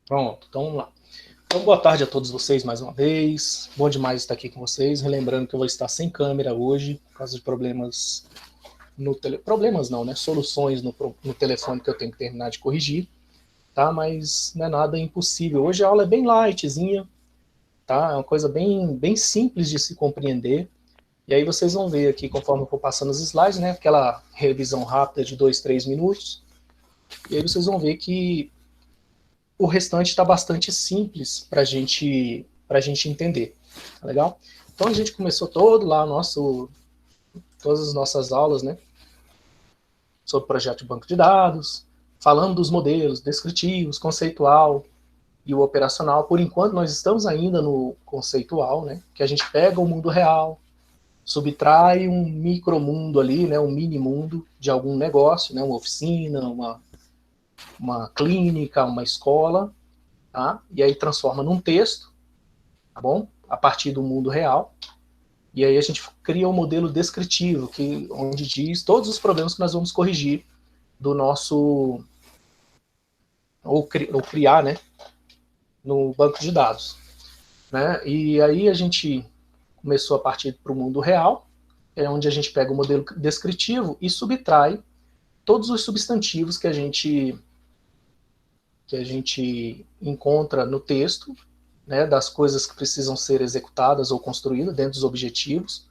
Pronto, então vamos lá. Então, boa tarde a todos vocês mais uma vez. Bom demais estar aqui com vocês. Relembrando que eu vou estar sem câmera hoje, por causa de problemas Problemas não, né? Soluções no telefone que eu tenho que terminar de corrigir, tá? Mas não é nada impossível. Hoje a aula é bem lightzinha, tá? É uma coisa bem simples de se compreender. E aí vocês vão ver aqui, conforme eu for passando os slides, né? Aquela revisão rápida de 2, 3 minutos. E aí vocês vão ver que o restante está bastante simples para a gente entender, tá legal? Então a gente começou todo lá todas as nossas aulas, né, sobre o projeto de banco de dados, falando dos modelos descritivos, conceitual e o operacional. Por enquanto nós estamos ainda no conceitual, né, que a gente pega o mundo real, subtrai um micromundo ali, né, um mini mundo de algum negócio, né, uma oficina, uma clínica, uma escola, tá? E aí transforma num texto, tá bom? A partir do mundo real. E aí a gente cria um modelo descritivo, onde diz todos os problemas que nós vamos corrigir do nosso, ou criar, né, no banco de dados. Né? E aí a gente começou a partir para o mundo real, é onde a gente pega o modelo descritivo e subtrai todos os substantivos que a gente encontra no texto, né, das coisas que precisam ser executadas ou construídas dentro dos objetivos.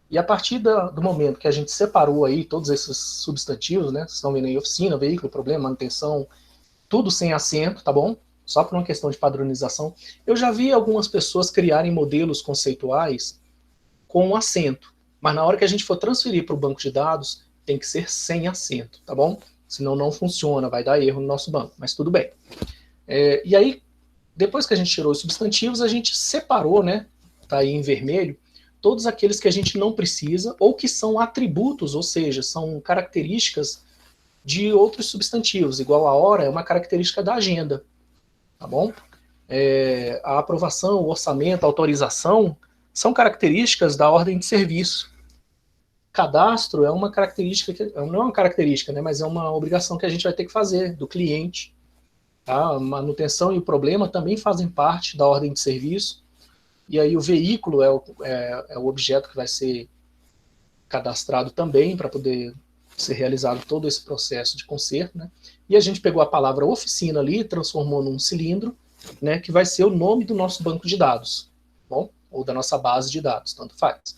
E a partir do momento que a gente separou aí todos esses substantivos, né, vocês estão vendo aí oficina, veículo, problema, manutenção, tudo sem acento, tá bom? Só por uma questão de padronização. Eu já vi algumas pessoas criarem modelos conceituais com acento, mas na hora que a gente for transferir para o banco de dados, tem que ser sem acento, tá bom? Senão não funciona, vai dar erro no nosso banco, mas tudo bem. E aí, depois que a gente tirou os substantivos, a gente separou, né, tá aí em vermelho, todos aqueles que a gente não precisa, ou que são atributos, ou seja, são características de outros substantivos, igual a hora é uma característica da agenda, tá bom? A aprovação, o orçamento, a autorização, são características da ordem de serviço. Cadastro é uma característica, não é uma característica, né, mas é uma obrigação que a gente vai ter que fazer do cliente. Tá? A manutenção e o problema também fazem parte da ordem de serviço. E aí o veículo é o objeto que vai ser cadastrado também para poder ser realizado todo esse processo de conserto, né? E a gente pegou a palavra oficina ali, transformou num cilindro, né, que vai ser o nome do nosso banco de dados, bom? Ou da nossa base de dados, tanto faz.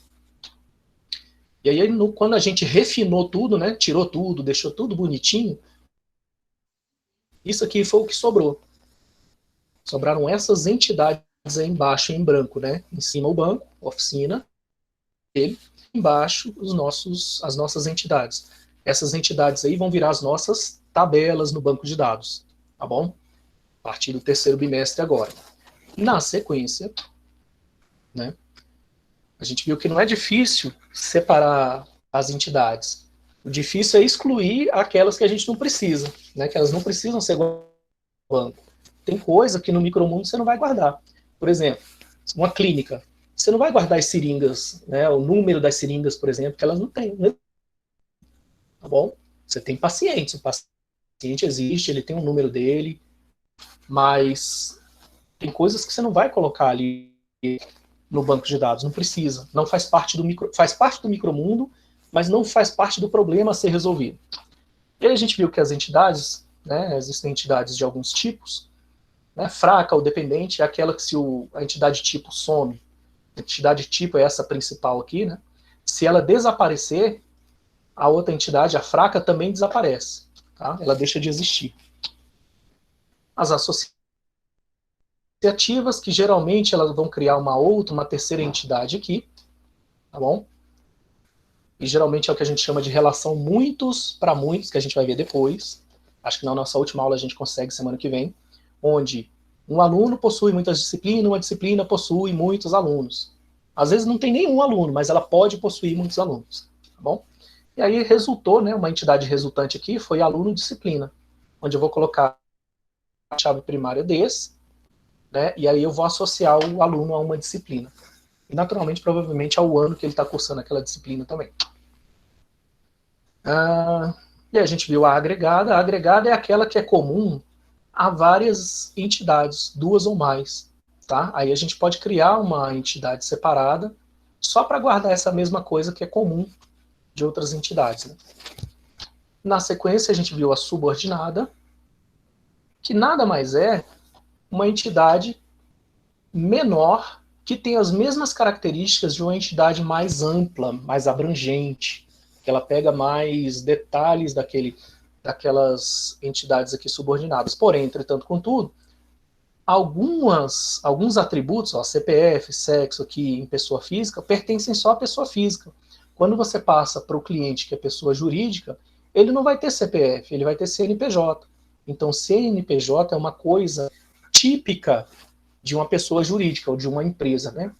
E aí, quando a gente refinou tudo, né, tirou tudo, deixou tudo bonitinho, isso aqui foi o que sobrou. Sobraram essas entidades aí embaixo em branco, né? Em cima o banco, oficina, ele, embaixo as nossas entidades. Essas entidades aí vão virar as nossas tabelas no banco de dados, tá bom? A partir do terceiro bimestre agora. Na sequência, né, a gente viu que não é difícil separar as entidades. O difícil é excluir aquelas que a gente não precisa, né, que elas não precisam ser banco. Tem coisa que no micromundo você não vai guardar. Por exemplo, uma clínica. Você não vai guardar as seringas, né, o número das seringas, por exemplo, que elas não têm. Né? Tá bom? Você tem pacientes. O paciente existe, ele tem um número dele, mas tem coisas que você não vai colocar ali no banco de dados, não precisa. Não faz parte faz parte do micromundo, mas não faz parte do problema a ser resolvido. E aí a gente viu que as entidades, né, existem entidades de alguns tipos, né, fraca ou dependente é aquela que se a entidade tipo some, a entidade tipo é essa principal aqui, né, se ela desaparecer, a outra entidade, a fraca, também desaparece, tá? Ela deixa de existir. As associativas, que geralmente elas vão criar uma terceira entidade aqui, tá bom? E geralmente é o que a gente chama de relação muitos para muitos, que a gente vai ver depois. Acho que na nossa última aula a gente consegue semana que vem, onde um aluno possui muitas disciplinas, uma disciplina possui muitos alunos. Às vezes não tem nenhum aluno, mas ela pode possuir muitos alunos, tá bom? E aí resultou, né, uma entidade resultante aqui foi aluno-disciplina, onde eu vou colocar a chave primária desse, né, e aí eu vou associar o aluno a uma disciplina. E naturalmente, provavelmente, ao ano que ele está cursando aquela disciplina também. E a gente viu a agregada. A agregada é aquela que é comum a várias entidades, 2 ou mais. Tá? Aí a gente pode criar uma entidade separada só para guardar essa mesma coisa que é comum de outras entidades. Né? Na sequência, a gente viu a subordinada, que nada mais é uma entidade menor que tem as mesmas características de uma entidade mais ampla, mais abrangente, que ela pega mais detalhes daquelas entidades aqui subordinadas. Porém, entretanto, contudo, alguns atributos, ó, CPF, sexo aqui em pessoa física, pertencem só à pessoa física. Quando você passa para o cliente que é pessoa jurídica, ele não vai ter CPF, ele vai ter CNPJ. Então, CNPJ é uma coisa típica de uma pessoa jurídica ou de uma empresa, né?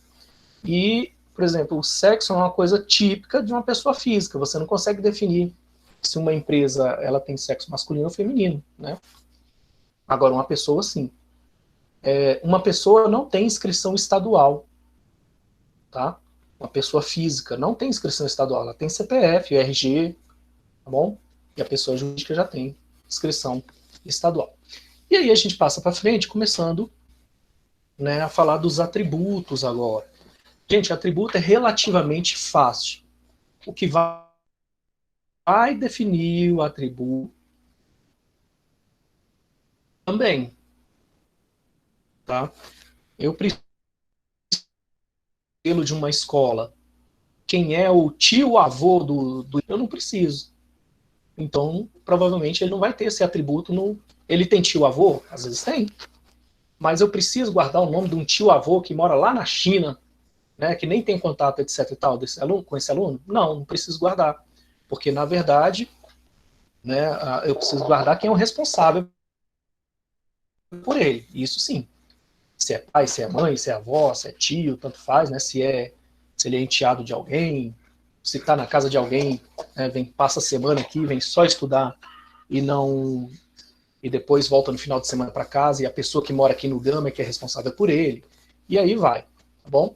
E, por exemplo, o sexo é uma coisa típica de uma pessoa física. Você não consegue definir se uma empresa ela tem sexo masculino ou feminino, né? Agora, uma pessoa, sim. Uma pessoa não tem inscrição estadual, tá? Uma pessoa física não tem inscrição estadual, ela tem CPF, RG, tá bom? E a pessoa jurídica já tem inscrição estadual. E aí a gente passa para frente, começando, né, a falar dos atributos agora. Gente, atributo é relativamente fácil. O que vai definir o atributo também, tá? Eu preciso de uma escola. Quem é o tio avô do eu não preciso. Então, provavelmente ele não vai ter esse atributo no ele tem tio avô, às vezes tem, mas eu preciso guardar o nome de um tio avô que mora lá na China, né, que nem tem contato, etc e tal, desse aluno, com esse aluno? Não, não preciso guardar, porque na verdade, né, eu preciso guardar quem é o responsável por ele. Isso sim. Se é pai, se é mãe, se é avó, se é tio, tanto faz, né? Se ele é enteado de alguém, se está na casa de alguém, né, passa a semana aqui, vem só estudar e não e depois volta no final de semana para casa e a pessoa que mora aqui no Gama é que é responsável por ele. E aí vai, tá bom?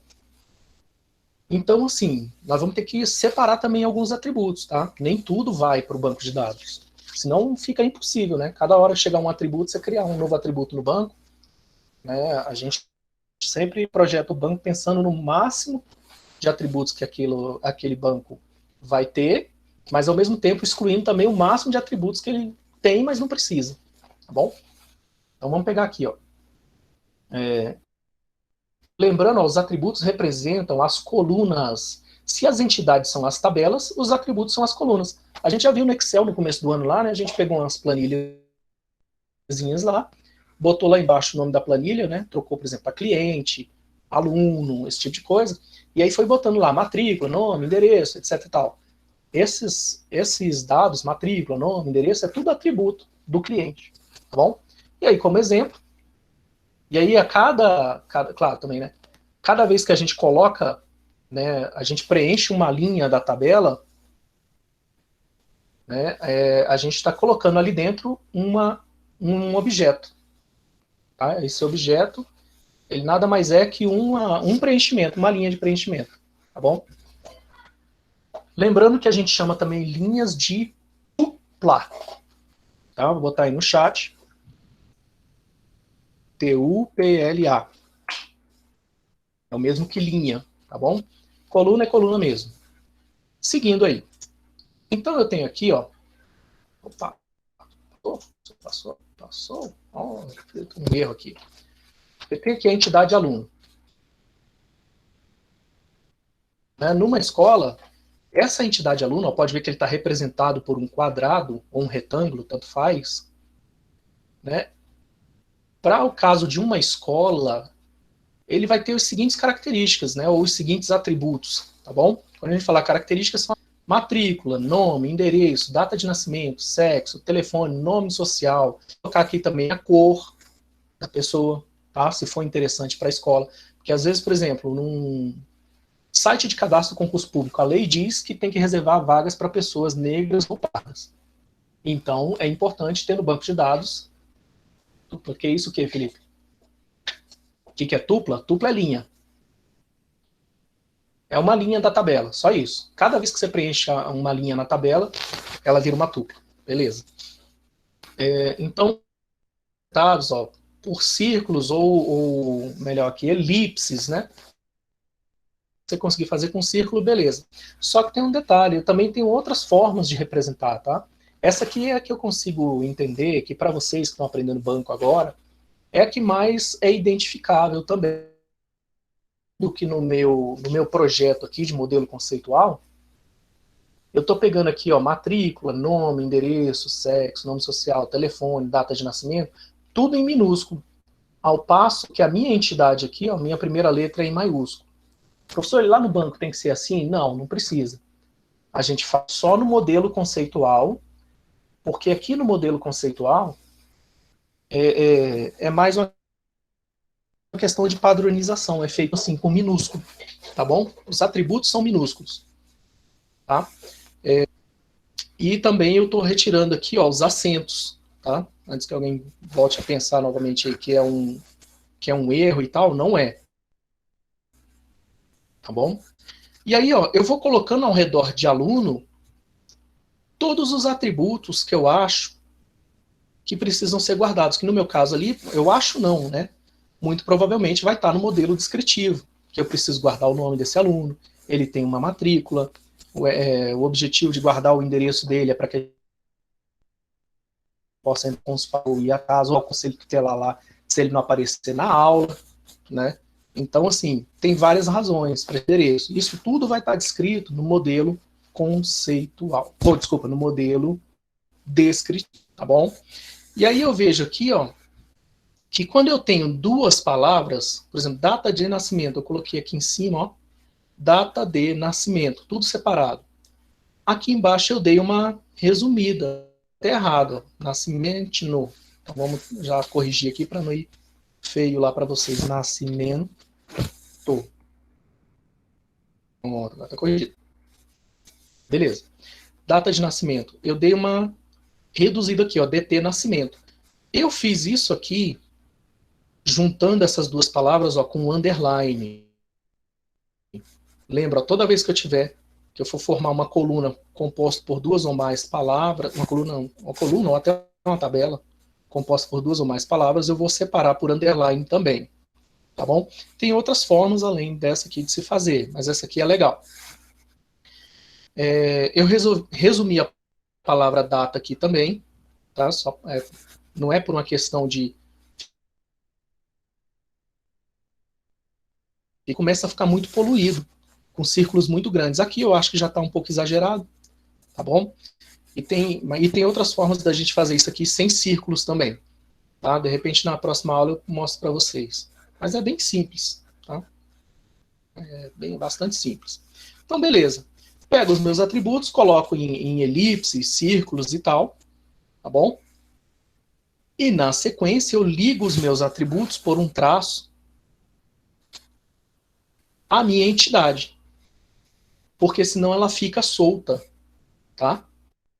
Então, assim, nós vamos ter que separar também alguns atributos, tá? Nem tudo vai para o banco de dados. Senão fica impossível, né? Cada hora chegar um atributo, você criar um novo atributo no banco, né? A gente sempre projeta o banco pensando no máximo de atributos que aquele banco vai ter, mas ao mesmo tempo excluindo também o máximo de atributos que ele tem, mas não precisa. Tá bom? Então vamos pegar aqui, ó. Lembrando, ó, os atributos representam as colunas. Se as entidades são as tabelas, os atributos são as colunas. A gente já viu no Excel no começo do ano lá, né? A gente pegou umas planilhas lá, botou lá embaixo o nome da planilha, né? Trocou, por exemplo, para cliente, aluno, esse tipo de coisa. E aí foi botando lá matrícula, nome, endereço, etc e tal. Esses dados, matrícula, nome, endereço, é tudo atributo do cliente, tá bom? E aí, como exemplo, e aí claro, também, né? Cada vez que a gente coloca, né, a gente preenche uma linha da tabela, né, a gente está colocando ali dentro um objeto, tá? Esse objeto, ele nada mais é que um preenchimento, uma linha de preenchimento, tá bom? Lembrando que a gente chama também linhas de tupla, tá? Vou botar aí no chat. T-U-P-L-A. É o mesmo que linha, tá bom? Coluna é coluna mesmo. Seguindo aí. Então eu tenho aqui, ó. Opa, passou. Oh, um erro aqui. Eu tenho aqui a entidade aluno. Né? Numa escola, essa entidade aluno, ó, pode ver que ele está representado por um quadrado ou um retângulo, tanto faz. Né? Para o caso de uma escola, ele vai ter as seguintes características, né? Ou os seguintes atributos, tá bom? Quando a gente falar características, são matrícula, nome, endereço, data de nascimento, sexo, telefone, nome social. Vou colocar aqui também a cor da pessoa, tá? Se for interessante para a escola. Porque às vezes, por exemplo, num site de cadastro do concurso público, a lei diz que tem que reservar vagas para pessoas negras ou pardas. Então, é importante ter no banco de dados. Porque isso o que, Felipe? O que é tupla? Tupla é linha. É uma linha da tabela, só isso. Cada vez que você preenche uma linha na tabela, ela vira uma tupla. Beleza. Então, representados, ó, por círculos ou melhor aqui, elipses, né? Você conseguir fazer com círculo, beleza. Só que tem um detalhe, eu também tenho outras formas de representar, tá? Essa aqui é a que eu consigo entender, que para vocês que estão aprendendo banco agora, é a que mais é identificável também do que no meu projeto aqui de modelo conceitual. Eu estou pegando aqui, ó, matrícula, nome, endereço, sexo, nome social, telefone, data de nascimento, tudo em minúsculo. Ao passo que a minha entidade aqui, ó, minha primeira letra é em maiúsculo. Professor, lá no banco tem que ser assim? Não, não precisa. A gente faz só no modelo conceitual, porque aqui no modelo conceitual é mais uma questão de padronização, é feito assim com minúsculo, tá bom? Os atributos são minúsculos, tá? E também eu estou retirando aqui, ó, os acentos, tá? Antes que alguém volte a pensar novamente aí que é um erro e tal, não é, tá bom? E aí, ó, eu vou colocando ao redor de aluno todos os atributos que eu acho que precisam ser guardados, que no meu caso ali, eu acho não, né? Muito provavelmente vai estar no modelo descritivo, que eu preciso guardar o nome desse aluno, ele tem uma matrícula, o objetivo de guardar o endereço dele é para que ele possa entrar com os e a casa, ou conselho tutelar lá, se ele não aparecer na aula, né? Então, assim, tem várias razões para endereço. Isso tudo vai estar descrito no modelo conceitual. Ou, desculpa, no modelo descritivo, tá bom? E aí eu vejo aqui, ó, que quando eu tenho duas palavras, por exemplo, data de nascimento, eu coloquei aqui em cima, ó, data de nascimento, tudo separado. Aqui embaixo eu dei uma resumida, até errado, nascimento no. Então vamos já corrigir aqui para não ir feio lá para vocês. Nascimento. Pronto, agora tá corrigido. Beleza. Data de nascimento. Eu dei uma reduzida aqui, ó, DT nascimento. Eu fiz isso aqui juntando essas duas palavras, ó, com um underline. Lembra, toda vez que eu for formar uma coluna composta por duas ou mais palavras, uma coluna ou até uma tabela composta por duas ou mais palavras, eu vou separar por underline também, tá bom? Tem outras formas além dessa aqui de se fazer, mas essa aqui é legal. Eu resumi a palavra data aqui também, tá? Não é por uma questão de e começa a ficar muito poluído, com círculos muito grandes. Aqui eu acho que já está um pouco exagerado, tá bom? E tem outras formas da gente fazer isso aqui sem círculos também, tá? De repente na próxima aula eu mostro para vocês. Mas é bem simples, tá? Bastante simples. Então, beleza. Pego os meus atributos, coloco em elipses, círculos e tal, tá bom? E na sequência eu ligo os meus atributos por um traço à minha entidade. Porque senão ela fica solta, tá?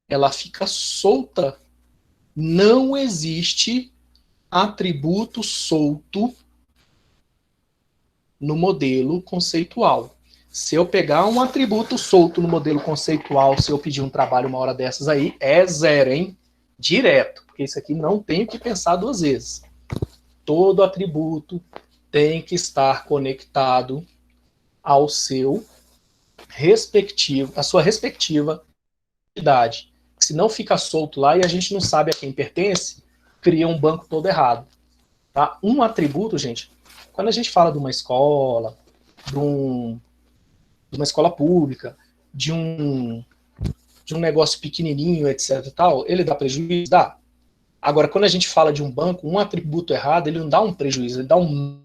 Ela fica solta. Não existe atributo solto no modelo conceitual. Se eu pegar um atributo solto no modelo conceitual, se eu pedir um trabalho uma hora dessas aí, é zero, hein? Direto, porque isso aqui não tem que pensar duas vezes. Todo atributo tem que estar conectado ao seu respectivo, à sua respectiva entidade. Se não fica solto lá e a gente não sabe a quem pertence, cria um banco todo errado. Tá? Um atributo, gente, quando a gente fala de uma escola, de uma escola pública, de um negócio pequenininho, etc. Tal, ele dá prejuízo? Dá. Agora, quando a gente fala de um banco, um atributo errado, ele não dá um prejuízo, ele dá um.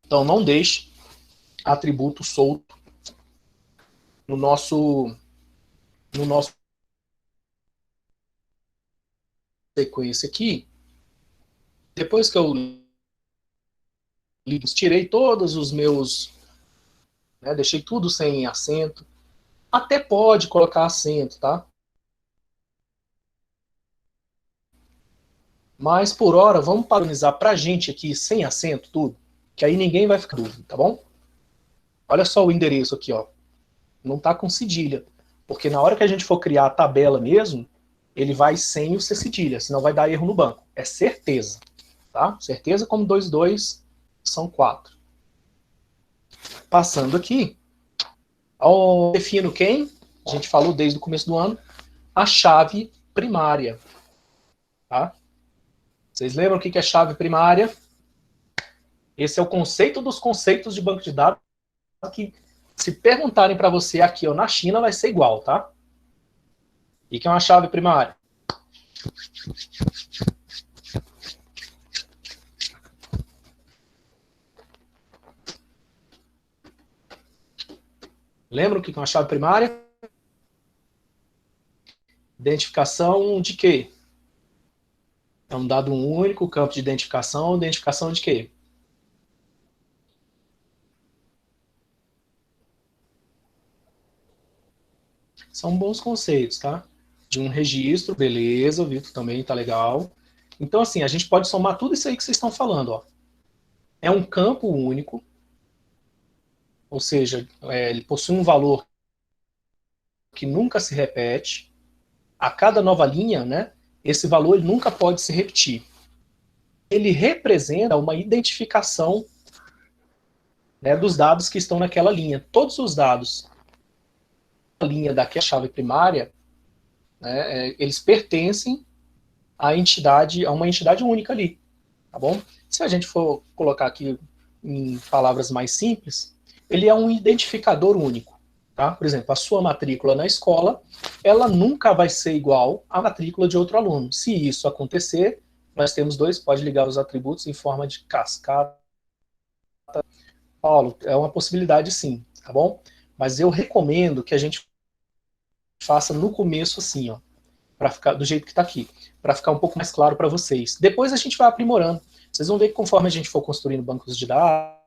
Então, não deixe atributo solto no nosso sequência aqui. Depois que eu tirei todos os meus, né, deixei tudo sem acento. Até pode colocar acento, tá? Mas por hora, vamos padronizar pra gente aqui sem acento tudo, que aí ninguém vai ficar dúvida, tá bom? Olha só o endereço aqui, ó. Não tá com cedilha. Porque na hora que a gente for criar a tabela mesmo, ele vai sem o C cedilha, senão vai dar erro no banco. É certeza. Tá? Certeza como 2 e 2 são 4. Passando aqui, eu defino quem? A gente falou desde o começo do ano, a chave primária. Tá? Vocês lembram o que é chave primária? Esse é o conceito dos conceitos de banco de dados que, se perguntarem para você aqui ou na China, vai ser igual, tá? E que é uma chave primária? Lembra o que é uma chave primária? Identificação de quê? É um dado único, campo de identificação de quê? São bons conceitos, tá? De um registro, beleza, o Vitor também tá legal. Então, assim, a gente pode somar tudo isso aí que vocês estão falando, ó. É um campo único, ou seja, ele possui um valor que nunca se repete. A cada nova linha, né, esse valor ele nunca pode se repetir. Ele representa uma identificação, né, dos dados que estão naquela linha. Todos os dados da linha daquela chave primária, né, eles pertencem à entidade, a uma entidade única ali, tá bom? Se a gente for colocar aqui em palavras mais simples, ele é um identificador único. Tá? Por exemplo, a sua matrícula na escola, ela nunca vai ser igual à matrícula de outro aluno. Se isso acontecer, nós temos pode ligar os atributos em forma de cascata. Paulo, é uma possibilidade sim, tá bom? Mas eu recomendo que a gente faça no começo assim, ó, para ficar do jeito que está aqui, para ficar um pouco mais claro para vocês. Depois a gente vai aprimorando. Vocês vão ver que conforme a gente for construindo bancos de dados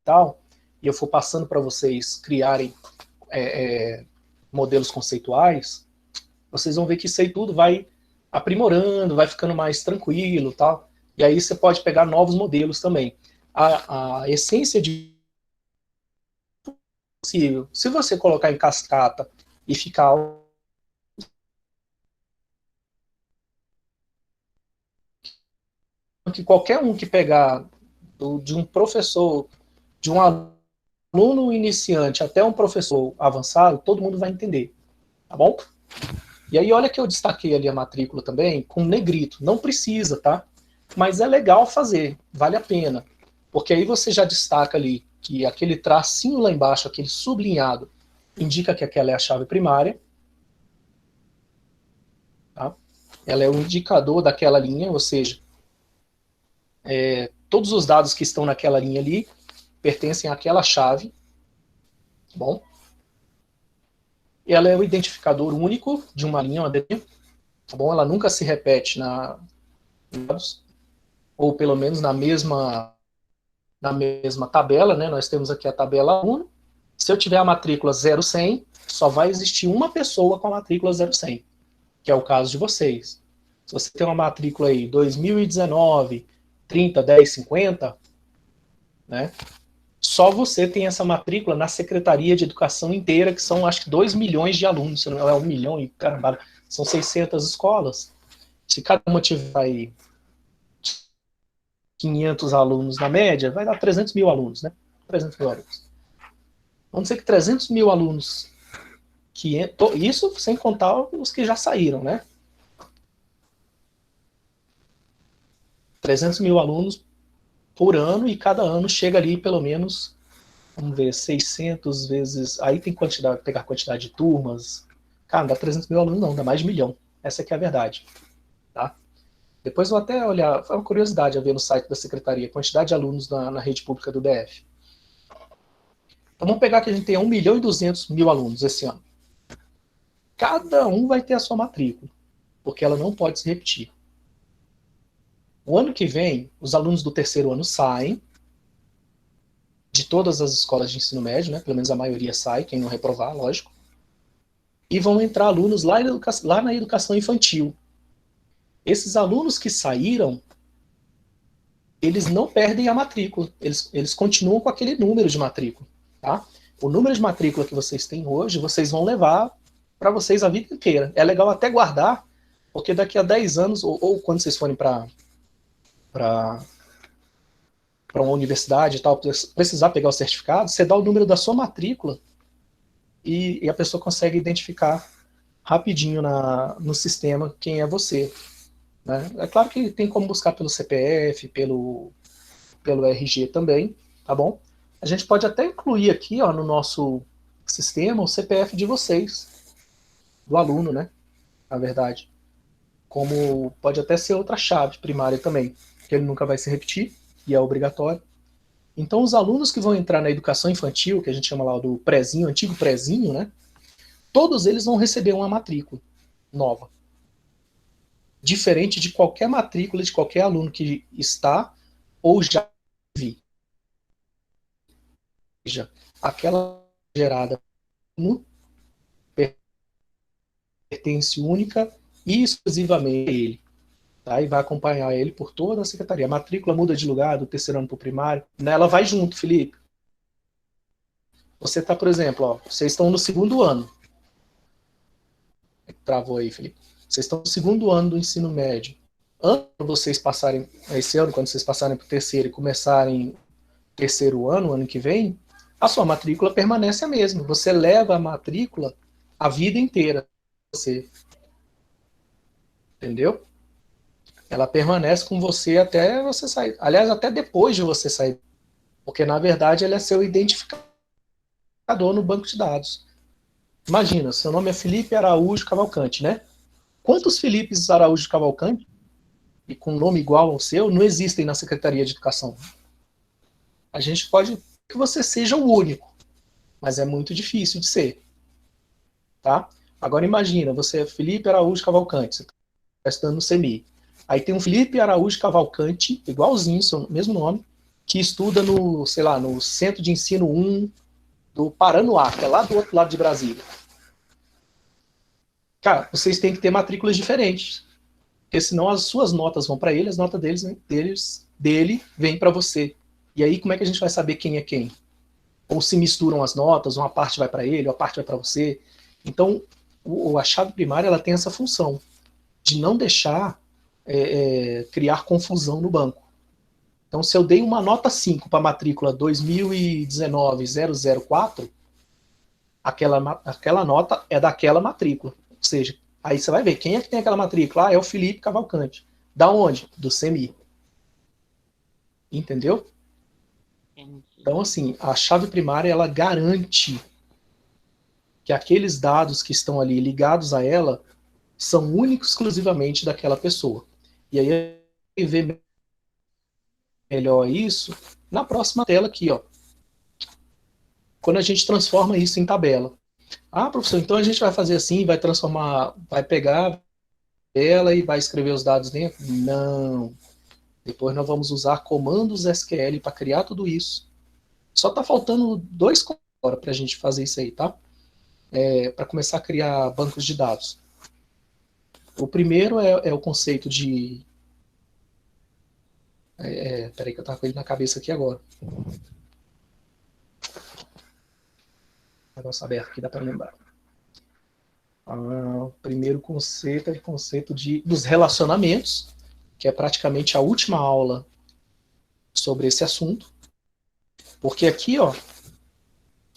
e tal, e eu for passando para vocês criarem modelos conceituais, vocês vão ver que isso aí tudo vai aprimorando, vai ficando mais tranquilo, tal. E aí você pode pegar novos modelos também. A essência de possível, se você colocar em cascata e ficar que qualquer um que pegar de um professor, de um aluno iniciante até um professor avançado, todo mundo vai entender, tá bom? E aí olha que eu destaquei ali a matrícula também com negrito, não precisa, tá? Mas é legal fazer, vale a pena, porque aí você já destaca ali que aquele tracinho lá embaixo, aquele sublinhado, indica que aquela é a chave primária, tá? Ela é o indicador daquela linha, ou seja, todos os dados que estão naquela linha ali pertencem àquela chave, tá bom? Ela é o identificador único de uma linha, tá bom? Ela nunca se repete ou pelo menos na mesma tabela, né? Nós temos aqui a tabela 1. Se eu tiver a matrícula 0100, só vai existir uma pessoa com a matrícula 0100, que é o caso de vocês. Se você tem uma matrícula aí 2019, 30, 10, 50, né? Só você tem essa matrícula na Secretaria de Educação inteira, que são acho que 2 milhões de alunos, se não é 1 milhão e caramba, são 600 escolas. Se cada uma tiver aí 500 alunos na média, vai dar 300 mil alunos, né? 300 mil alunos. Vamos dizer que 300 mil alunos, isso sem contar os que já saíram, né? 300 mil alunos por ano, e cada ano chega ali pelo menos, vamos ver, 600 vezes, aí tem quantidade, pegar quantidade de turmas, cara, não dá 300 mil alunos não, dá mais de 1 milhão, essa que é a verdade, tá? Depois eu vou até olhar, foi uma curiosidade a ver no site da Secretaria, a quantidade de alunos na rede pública do DF. Então vamos pegar que a gente tem 1 milhão e 200 mil alunos esse ano. Cada um vai ter a sua matrícula, porque ela não pode se repetir. O ano que vem, os alunos do terceiro ano saem, de todas as escolas de ensino médio, né? Pelo menos a maioria sai, quem não reprovar, lógico. E vão entrar alunos lá na educação infantil. Esses alunos que saíram, eles não perdem a matrícula, eles continuam com aquele número de matrícula, tá? O número de matrícula que vocês têm hoje, vocês vão levar para vocês a vida inteira. É legal até guardar, porque daqui a 10 anos, ou quando vocês forem para uma universidade e tal, precisar pegar o certificado, você dá o número da sua matrícula e a pessoa consegue identificar rapidinho no sistema quem é você. Né? É claro que tem como buscar pelo CPF, pelo RG também, tá bom? A gente pode até incluir aqui, ó, no nosso sistema o CPF de vocês, do aluno, né? Na verdade. Como pode até ser outra chave primária também, que ele nunca vai se repetir, e é obrigatório. Então, os alunos que vão entrar na educação infantil, que a gente chama lá do prézinho, antigo prézinho, né? Todos eles vão receber uma matrícula nova. Diferente de qualquer matrícula de qualquer aluno que está ou já vi. Ou seja, aquela gerada no pertence única e exclusivamente a ele. Tá? E vai acompanhar ele por toda a secretaria. A matrícula muda de lugar do terceiro ano para o primário. Né? Ela vai junto, Felipe. Você está, por exemplo, ó, vocês estão no segundo ano. Travou aí, Felipe. Vocês estão no segundo ano do ensino médio. Antes de vocês passarem, esse ano, quando vocês passarem para o terceiro e começarem o terceiro ano que vem, a sua matrícula permanece a mesma. Você leva a matrícula a vida inteira. Você. Entendeu? Ela permanece com você até você sair. Aliás, até depois de você sair. Porque, na verdade, ela é seu identificador no banco de dados. Imagina, seu nome é Felipe Araújo Cavalcante, né? Quantos Felipes Araújo Cavalcante, e com nome igual ao seu, não existem na Secretaria de Educação? A gente pode que você seja o único, mas é muito difícil de ser. Tá? Agora imagina, você é Felipe Araújo Cavalcante, você está estudando no CEMI. Aí tem um Felipe Araújo Cavalcante, igualzinho, seu mesmo nome, que estuda no, sei lá, no Centro de Ensino 1 do Paranoá, que é lá do outro lado de Brasília. Cara, vocês têm que ter matrículas diferentes, porque senão as suas notas vão para ele, as notas dele vêm para você. E aí como é que a gente vai saber quem é quem? Ou se misturam as notas, uma parte vai para ele, uma parte vai para você. Então, a chave primária ela tem essa função de não deixar criar confusão no banco. Então, se eu dei uma nota 5 para a matrícula 2019-004, aquela nota é daquela matrícula. Ou seja, aí você vai ver quem é que tem aquela matrícula. Ah, é o Felipe Cavalcante. Da onde? Do CEMI. Entendeu? Então, assim, a chave primária ela garante que aqueles dados que estão ali ligados a ela são únicos exclusivamente daquela pessoa. E aí vê melhor isso na próxima tela aqui, ó. Quando a gente transforma isso em tabela. Ah, professor, então a gente vai fazer assim, vai transformar, vai pegar ela e vai escrever os dados dentro? Não. Depois nós vamos usar comandos SQL para criar tudo isso. Só está faltando 2 comandos para a gente fazer isso aí, tá? Para começar a criar bancos de dados. O primeiro é o conceito de... peraí que eu estava com ele na cabeça aqui agora. Negócio aberto aqui, dá para lembrar. O primeiro conceito é o conceito dos relacionamentos, que é praticamente a última aula sobre esse assunto. Porque aqui, ó,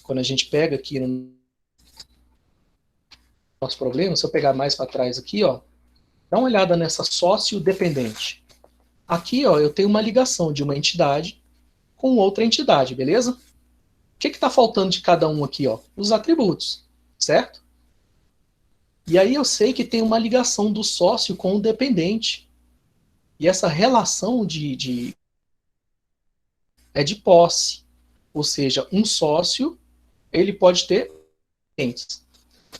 quando a gente pega aqui no nosso problema, se eu pegar mais para trás aqui, ó, dá uma olhada nessa sócio-dependente. Aqui, ó, eu tenho uma ligação de uma entidade com outra entidade, beleza? O que está faltando de cada um aqui, ó? Os atributos, certo? E aí eu sei que tem uma ligação do sócio com o dependente. E essa relação é de posse. Ou seja, um sócio, ele pode ter dependentes.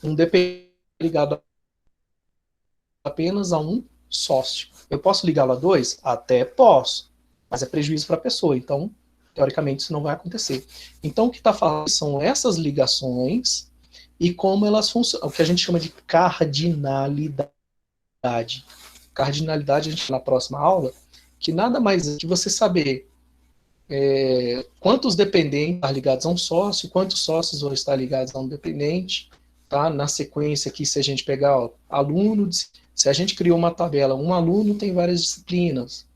Um dependente ligado apenas a um sócio. Eu posso ligá-lo a 2? Até posso. Mas é prejuízo para a pessoa. Então, teoricamente, isso não vai acontecer. Então, o que está falando são essas ligações e como elas funcionam. O que a gente chama de cardinalidade. Cardinalidade, a gente na próxima aula, que nada mais é que você saber quantos dependentes estão ligados a um sócio, quantos sócios vão estar ligados a um dependente, tá? Na sequência aqui, se a gente pegar, ó, aluno, se a gente criou uma tabela, um aluno tem várias disciplinas,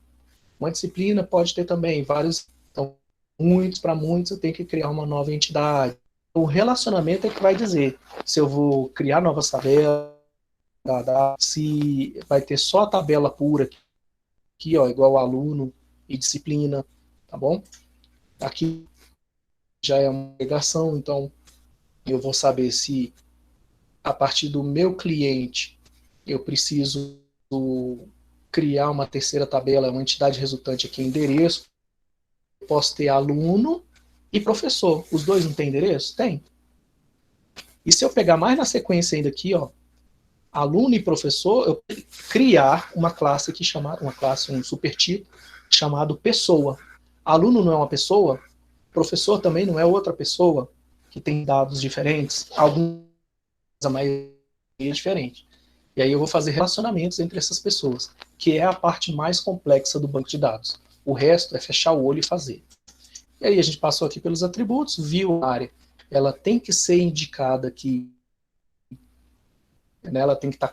uma disciplina pode ter também vários, então, muitos para muitos, eu tenho que criar uma nova entidade. O relacionamento é que vai dizer se eu vou criar novas tabelas, se vai ter só a tabela pura aqui, ó, igual aluno e disciplina, tá bom? Aqui já é uma agregação, então eu vou saber se a partir do meu cliente eu preciso criar uma terceira tabela, uma entidade resultante aqui, endereço, eu posso ter aluno e professor. Os dois não têm endereço? Tem. E se eu pegar mais na sequência ainda aqui, ó, aluno e professor, eu criar uma classe aqui chamada, uma classe, um supertipo chamado pessoa. Aluno não é uma pessoa, professor também não é outra pessoa, que tem dados diferentes, alguns a maioria é diferente. E aí eu vou fazer relacionamentos entre essas pessoas, que é a parte mais complexa do banco de dados. O resto é fechar o olho e fazer. E aí a gente passou aqui pelos atributos, viu a área. Ela tem que ser indicada aqui, né, ela tem que estar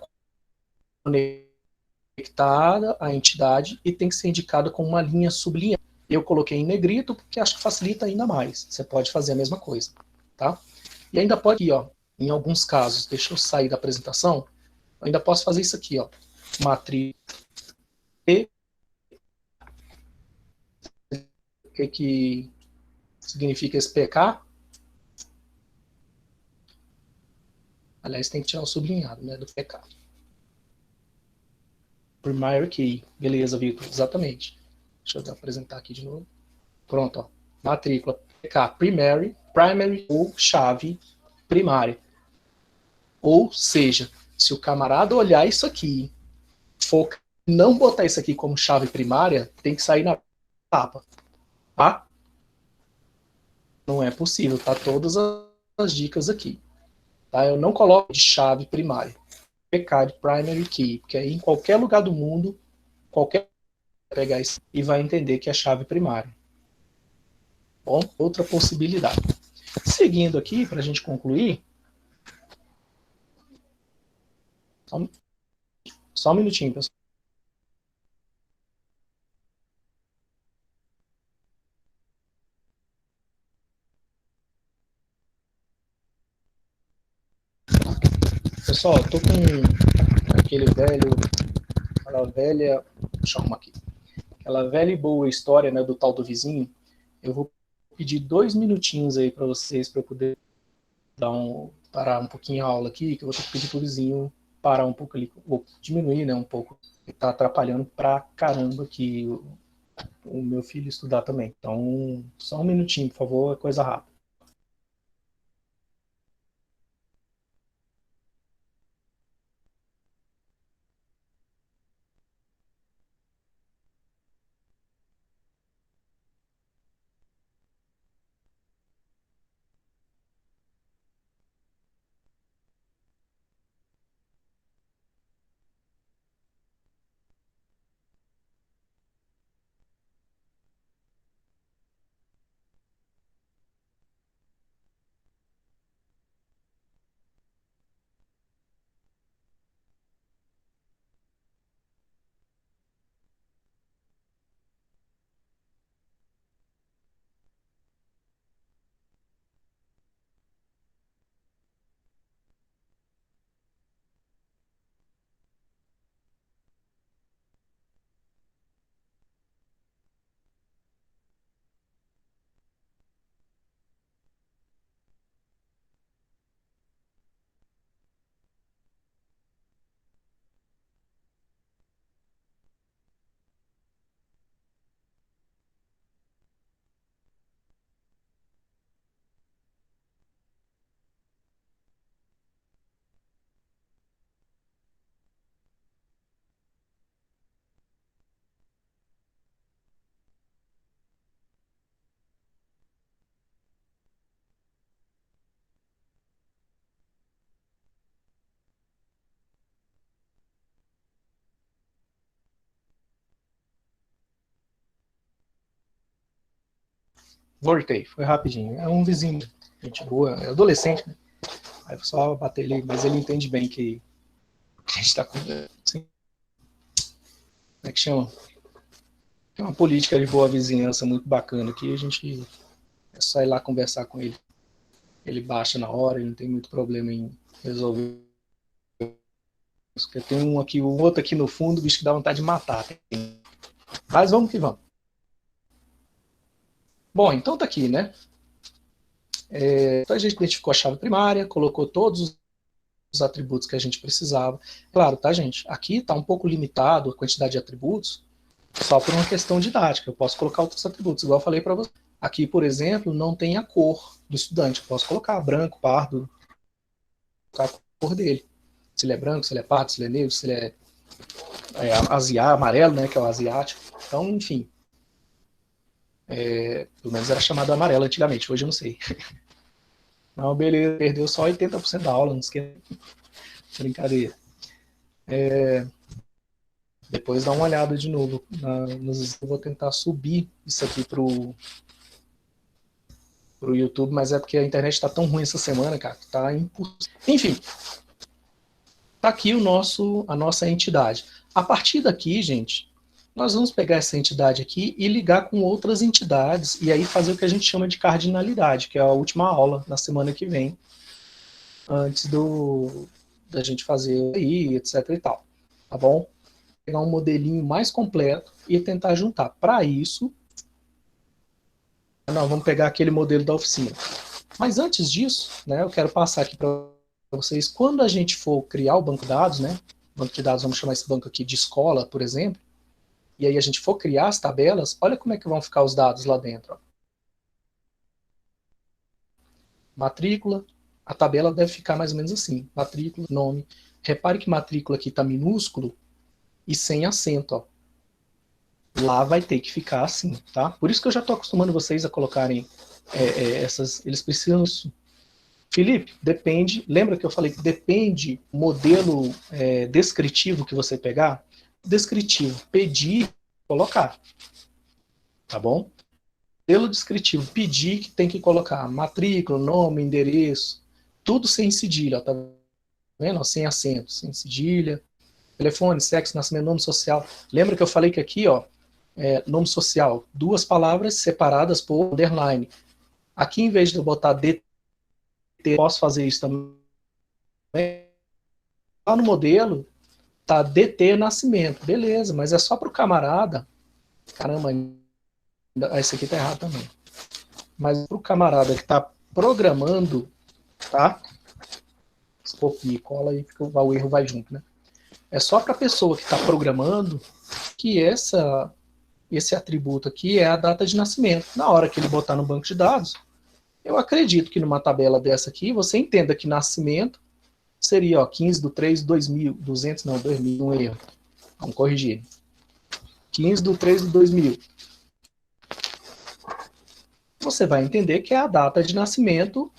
conectada à entidade e tem que ser indicada com uma linha sublinhada. Eu coloquei em negrito porque acho que facilita ainda mais. Você pode fazer a mesma coisa, tá? E ainda pode aqui, ó, em alguns casos, deixa eu sair da apresentação, eu ainda posso fazer isso aqui, ó, matriz E, o que significa esse PK? Aliás, tem que tirar o sublinhado, né, do PK. Primary Key. Beleza, Victor, exatamente. Deixa eu apresentar aqui de novo. Pronto, ó. Matrícula PK primary ou chave primária. Ou seja, se o camarada olhar isso aqui, focar, não botar isso aqui como chave primária, tem que sair na tapa, tá? Não é possível, tá? Todas as dicas aqui, tá? Eu não coloco de chave primária, PK de primary key, porque aí em qualquer lugar do mundo, qualquer vai pegar isso e vai entender que é chave primária. Bom, outra possibilidade. Seguindo aqui, para a gente concluir, só, só um minutinho, pessoal. Pessoal, eu tô com aquele velho, aquela velha, deixa eu arrumar aqui, aquela velha e boa história, né, do tal do vizinho. Eu vou pedir 2 minutinhos aí para vocês, para eu poder parar um pouquinho a aula aqui, que eu vou ter que pedir pro vizinho parar um pouco ali, ou diminuir, né, um pouco, que tá atrapalhando pra caramba aqui o meu filho estudar também. Então, só um minutinho, por favor, é coisa rápida. Voltei, foi rapidinho. É um vizinho, gente boa, é adolescente, né? Aí eu só bater ele, mas ele entende bem que a gente tá com. Assim, como é que chama? Tem uma política de boa vizinhança muito bacana aqui, a gente é só ir lá conversar com ele. Ele baixa na hora, ele não tem muito problema em resolver. Porque tem um aqui, o outro aqui no fundo, o bicho que dá vontade de matar. Mas vamos que vamos. Bom, então tá aqui, né? Então a gente identificou a chave primária, colocou todos os atributos que a gente precisava. Claro, tá, gente? Aqui está um pouco limitado a quantidade de atributos, só por uma questão didática. Eu posso colocar outros atributos, igual eu falei para você. Aqui, por exemplo, não tem a cor do estudante. Eu posso colocar branco, pardo, colocar a cor dele. Se ele é branco, se ele é pardo, se ele é negro, se ele amarelo, né, que é o asiático. Então, enfim. Pelo menos era chamado amarelo antigamente, hoje eu não sei. Não, beleza, perdeu só 80% da aula, não esquece. Brincadeira. Depois dá uma olhada de novo. Eu vou tentar subir isso aqui pro YouTube, mas é porque a internet está tão ruim essa semana, cara, que tá impossível. Enfim, tá aqui a nossa entidade. A partir daqui, gente, nós vamos pegar essa entidade aqui e ligar com outras entidades e aí fazer o que a gente chama de cardinalidade, que é a última aula na semana que vem, antes da gente fazer aí, etc e tal. Tá bom? Pegar um modelinho mais completo e tentar juntar. Para isso, nós vamos pegar aquele modelo da oficina. Mas antes disso, né, eu quero passar aqui para vocês, quando a gente for criar o banco de dados, né, banco de dados, vamos chamar esse banco aqui de escola, por exemplo, e aí a gente for criar as tabelas, olha como é que vão ficar os dados lá dentro. Ó. Matrícula, a tabela deve ficar mais ou menos assim, matrícula, nome. Repare que matrícula aqui está minúsculo e sem acento, ó. Lá vai ter que ficar assim, tá? Por isso que eu já estou acostumando vocês a colocarem essas. Eles precisam. Felipe, depende. Lembra que eu falei que depende o modelo descritivo que você pegar? Descritivo, pedir, colocar. Tá bom? Modelo descritivo, pedir que tem que colocar matrícula, nome, endereço, tudo sem cedilha, tá vendo? Sem acento, sem cedilha. Telefone, sexo, nascimento, nome social. Lembra que eu falei que aqui, ó, nome social, duas palavras separadas por underline. Aqui, em vez de eu botar DT, posso fazer isso também. Lá no modelo, tá DT nascimento. Beleza, mas é só para o camarada. Caramba, esse aqui tá errado também. Mas para o camarada que está programando, tá? Copia e cola e o erro vai junto, né? É só para a pessoa que está programando que esse atributo aqui é a data de nascimento. Na hora que ele botar no banco de dados, eu acredito que numa tabela dessa aqui, você entenda que nascimento seria 15 de 3 de 2000, 200 não, 2000, um erro. Vamos corrigir. 15 de 3 de 2000. Você vai entender que é a data de nascimento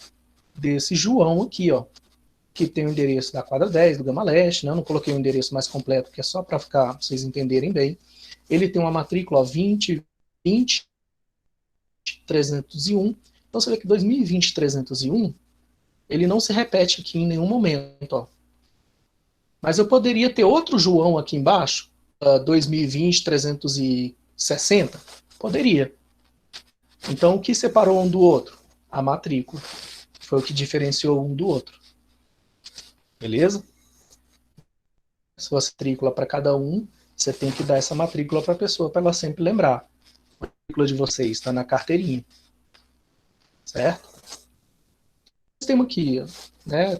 desse João aqui, ó, que tem o endereço da quadra 10, do Gama Leste, né? Eu não coloquei o endereço mais completo, que é só para vocês entenderem bem. Ele tem uma matrícula 2020 301. Então você vê que 2020 301 ele não se repete aqui em nenhum momento. Ó. Mas eu poderia ter outro João aqui embaixo, 2020 360? Poderia. Então o que separou um do outro? A matrícula. Foi o que diferenciou um do outro. Beleza? Se você matrícula para cada um, você tem que dar essa matrícula para a pessoa para ela sempre lembrar. A matrícula de vocês está na carteirinha. Certo? Temos aqui, né?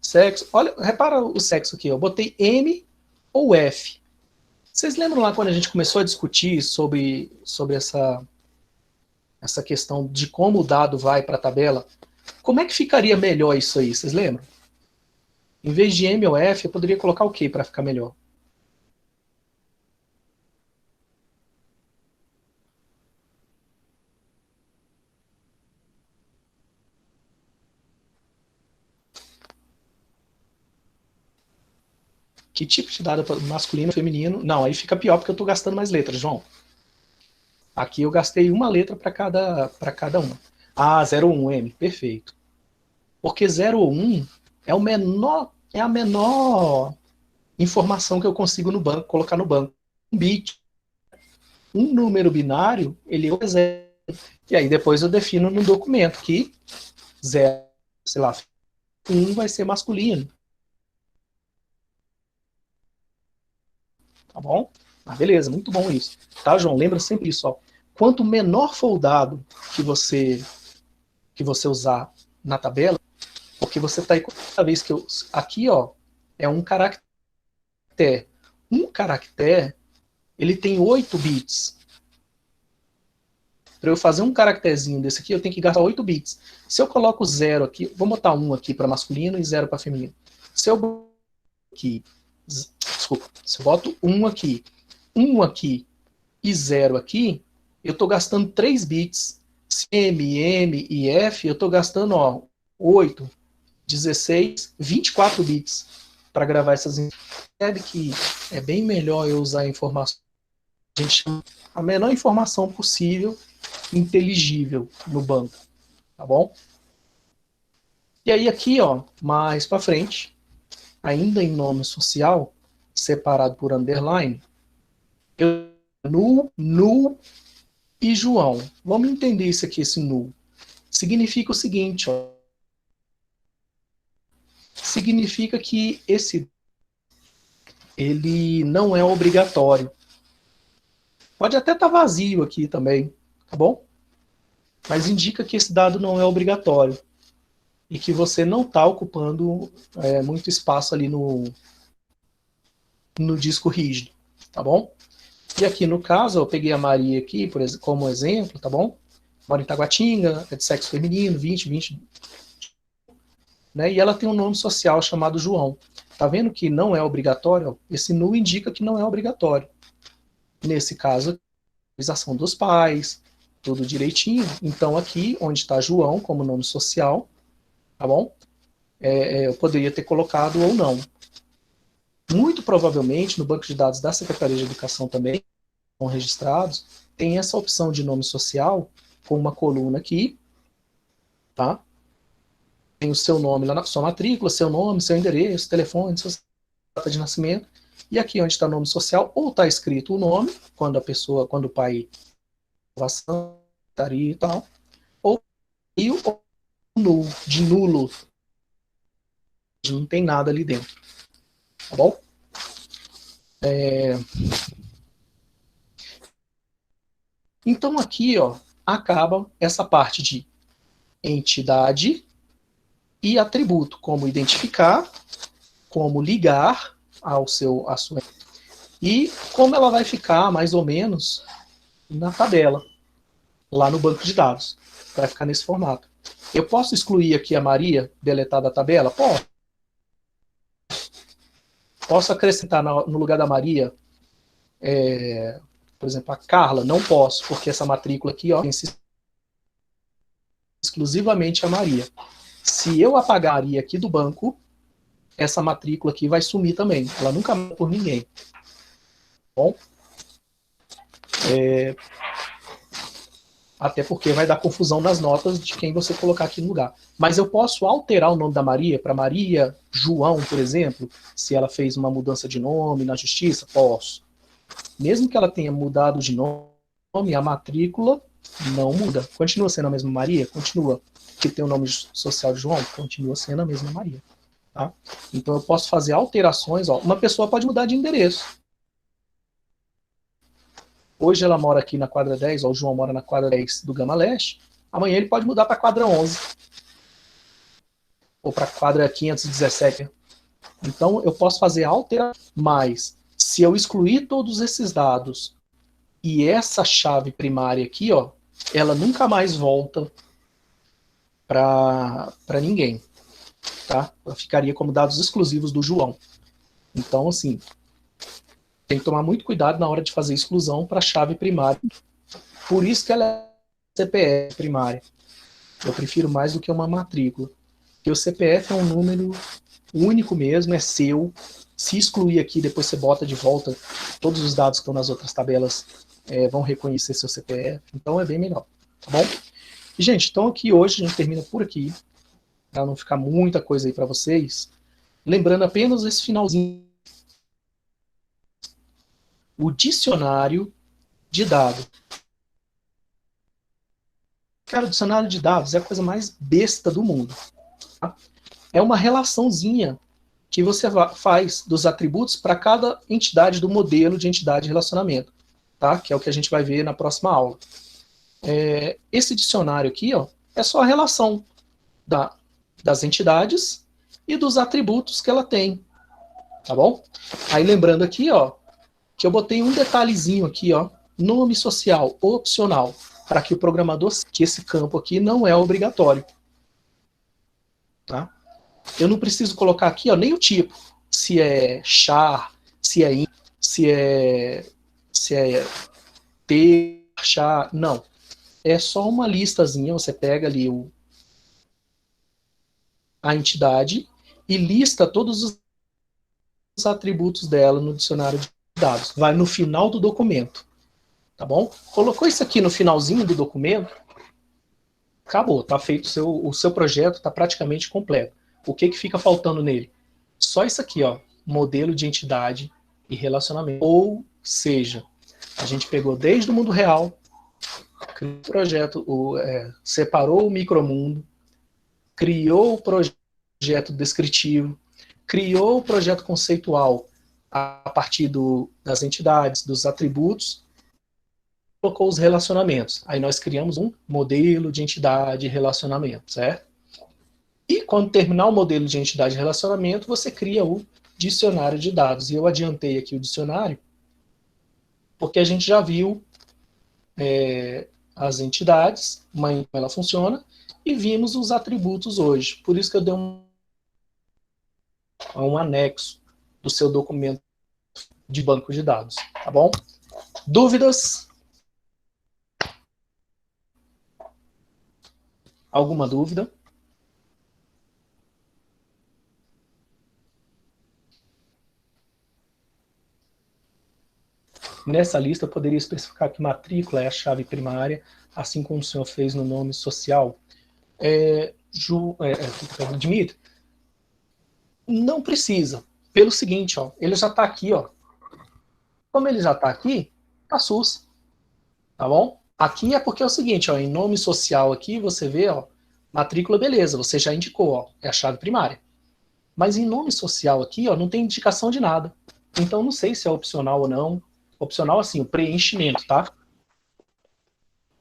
Sexo. Olha, repara o sexo aqui. Eu botei M ou F. Vocês lembram lá quando a gente começou a discutir sobre essa questão de como o dado vai para a tabela? Como é que ficaria melhor isso aí? Vocês lembram? Em vez de M ou F, eu poderia colocar o que para ficar melhor? Que tipo de dado masculino, feminino? Não, aí fica pior porque eu estou gastando mais letras, João. Aqui eu gastei uma letra para cada uma. Ah, 01M, perfeito. Porque 0 ou 1 é a menor informação que eu consigo no banco, colocar no banco. Um bit, um número binário, ele é 0. E aí depois eu defino no documento que 0, sei lá, 1 vai ser masculino. Tá bom? Ah, beleza, muito bom isso. Tá, João? Lembra sempre isso, ó. Quanto menor for o dado que você usar na tabela, porque você está aí cada vez que eu. Aqui, ó, é um caractere. Um caractere, ele tem 8 bits. Para eu fazer um caracterezinho desse aqui, eu tenho que gastar 8 bits. Se eu coloco 0 aqui, vou botar 1 aqui para masculino e 0 para feminino. Se eu boto aqui, desculpa, se eu boto 1 aqui, 1 aqui e 0 aqui, eu estou gastando 3 bits. M, M e F, eu estou gastando, ó, 8, 16, 24 bits para gravar essas informações. Percebe que é bem melhor eu usar a informação, a gente chama a menor informação possível, inteligível no banco, tá bom? E aí aqui, ó, mais para frente, ainda em nome social, separado por underline, eu nu e João. Vamos entender isso aqui, esse nu. Significa o seguinte, ó. Significa que ele não é obrigatório. Pode até estar vazio aqui também, tá bom? Mas indica que esse dado não é obrigatório e que você não está ocupando muito espaço ali no disco rígido, tá bom? E aqui no caso, eu peguei a Maria aqui como exemplo, tá bom? Mora em Taguatinga, é de sexo feminino, 20, né? E ela tem um nome social chamado João. Tá vendo que não é obrigatório? Esse nu indica que não é obrigatório. Nesse caso, a autorização dos pais, tudo direitinho. Então aqui, onde está João como nome social, tá bom? Eu poderia ter colocado ou não. Muito provavelmente, no banco de dados da Secretaria de Educação também, estão registrados, tem essa opção de nome social com uma coluna aqui, tá? Tem o seu nome lá na sua matrícula, seu nome, seu endereço, telefone, sua data de nascimento. E aqui onde está o nome social, ou está escrito o nome, quando o pai estaria e tal, ou nulo, de nulo. Não tem nada ali dentro. Tá bom? Então aqui, ó, acaba essa parte de entidade e atributo, como identificar, como ligar à sua e como ela vai ficar mais ou menos na tabela, lá no banco de dados. Vai ficar nesse formato. Eu posso excluir aqui a Maria, deletar da tabela? Posso acrescentar no lugar da Maria, por exemplo, a Carla? Não posso, porque essa matrícula aqui, ó, tem exclusivamente a Maria. Se eu apagar a Maria aqui do banco, essa matrícula aqui vai sumir também. Ela nunca mais por ninguém. Bom? Até porque vai dar confusão nas notas de quem você colocar aqui no lugar. Mas eu posso alterar o nome da Maria para Maria João, por exemplo, se ela fez uma mudança de nome na justiça? Posso. Mesmo que ela tenha mudado de nome, a matrícula não muda. Continua sendo a mesma Maria? Continua. Que tem o nome social de João? Continua sendo a mesma Maria. Tá? Então eu posso fazer alterações. Ó. Uma pessoa pode mudar de endereço. Hoje ela mora aqui na quadra 10, ó, o João mora na quadra 10 do Gama Leste. Amanhã ele pode mudar para a quadra 11. Ou para a quadra 517. Então eu posso fazer alterações. Mas se eu excluir todos esses dados e essa chave primária aqui, ó, ela nunca mais volta para ninguém. Tá? Ela ficaria como dados exclusivos do João. Então, assim, tem que tomar muito cuidado na hora de fazer exclusão para a chave primária. Por isso que ela é CPF primária. Eu prefiro mais do que uma matrícula. Porque o CPF é um número único mesmo, é seu. Se excluir aqui, depois você bota de volta todos os dados que estão nas outras tabelas vão reconhecer seu CPF, então é bem melhor, tá bom? E, gente, então aqui hoje a gente termina por aqui, para não ficar muita coisa aí para vocês. Lembrando apenas esse finalzinho, o dicionário de dados. Cara, o dicionário de dados é a coisa mais besta do mundo. Tá? É uma relaçãozinha que você faz dos atributos para cada entidade do modelo de entidade de relacionamento, tá? Que é o que a gente vai ver na próxima aula. Esse dicionário aqui, ó, é só a relação das entidades e dos atributos que ela tem, tá bom? Aí lembrando aqui, ó, que eu botei um detalhezinho aqui, ó, nome social opcional, para que o programador que esse campo aqui não é obrigatório, tá? Eu não preciso colocar aqui, ó, nem o tipo, se é char, se é in, se é ter, char, não. É só uma listazinha, você pega ali a entidade e lista todos os atributos dela no dicionário de dados. Vai no final do documento, tá bom? Colocou isso aqui no finalzinho do documento, acabou, tá feito o seu projeto, está praticamente completo. O que fica faltando nele? Só isso aqui, ó, modelo de entidade e relacionamento. Ou seja, a gente pegou desde o mundo real, criou o projeto, separou o micromundo, criou o projeto descritivo, criou o projeto conceitual a partir das entidades, dos atributos, colocou os relacionamentos. Aí nós criamos um modelo de entidade e relacionamento, certo? E quando terminar o modelo de entidade e relacionamento, você cria o dicionário de dados. E eu adiantei aqui o dicionário, porque a gente já viu as entidades, como ela funciona, e vimos os atributos hoje. Por isso que eu dei um anexo do seu documento de banco de dados, tá bom? Dúvidas? Alguma dúvida? Nessa lista, eu poderia especificar que matrícula é a chave primária, assim como o senhor fez no nome social. Dmitry, não precisa. Pelo seguinte, ó, ele já está aqui, ó. Como ele já está aqui, tá SUS, tá bom? Aqui é porque é o seguinte, ó, em nome social aqui, você vê, ó, matrícula, beleza, você já indicou, ó, é a chave primária. Mas em nome social aqui, ó, não tem indicação de nada. Então não sei se é opcional ou não. Opcional, assim, o preenchimento, tá?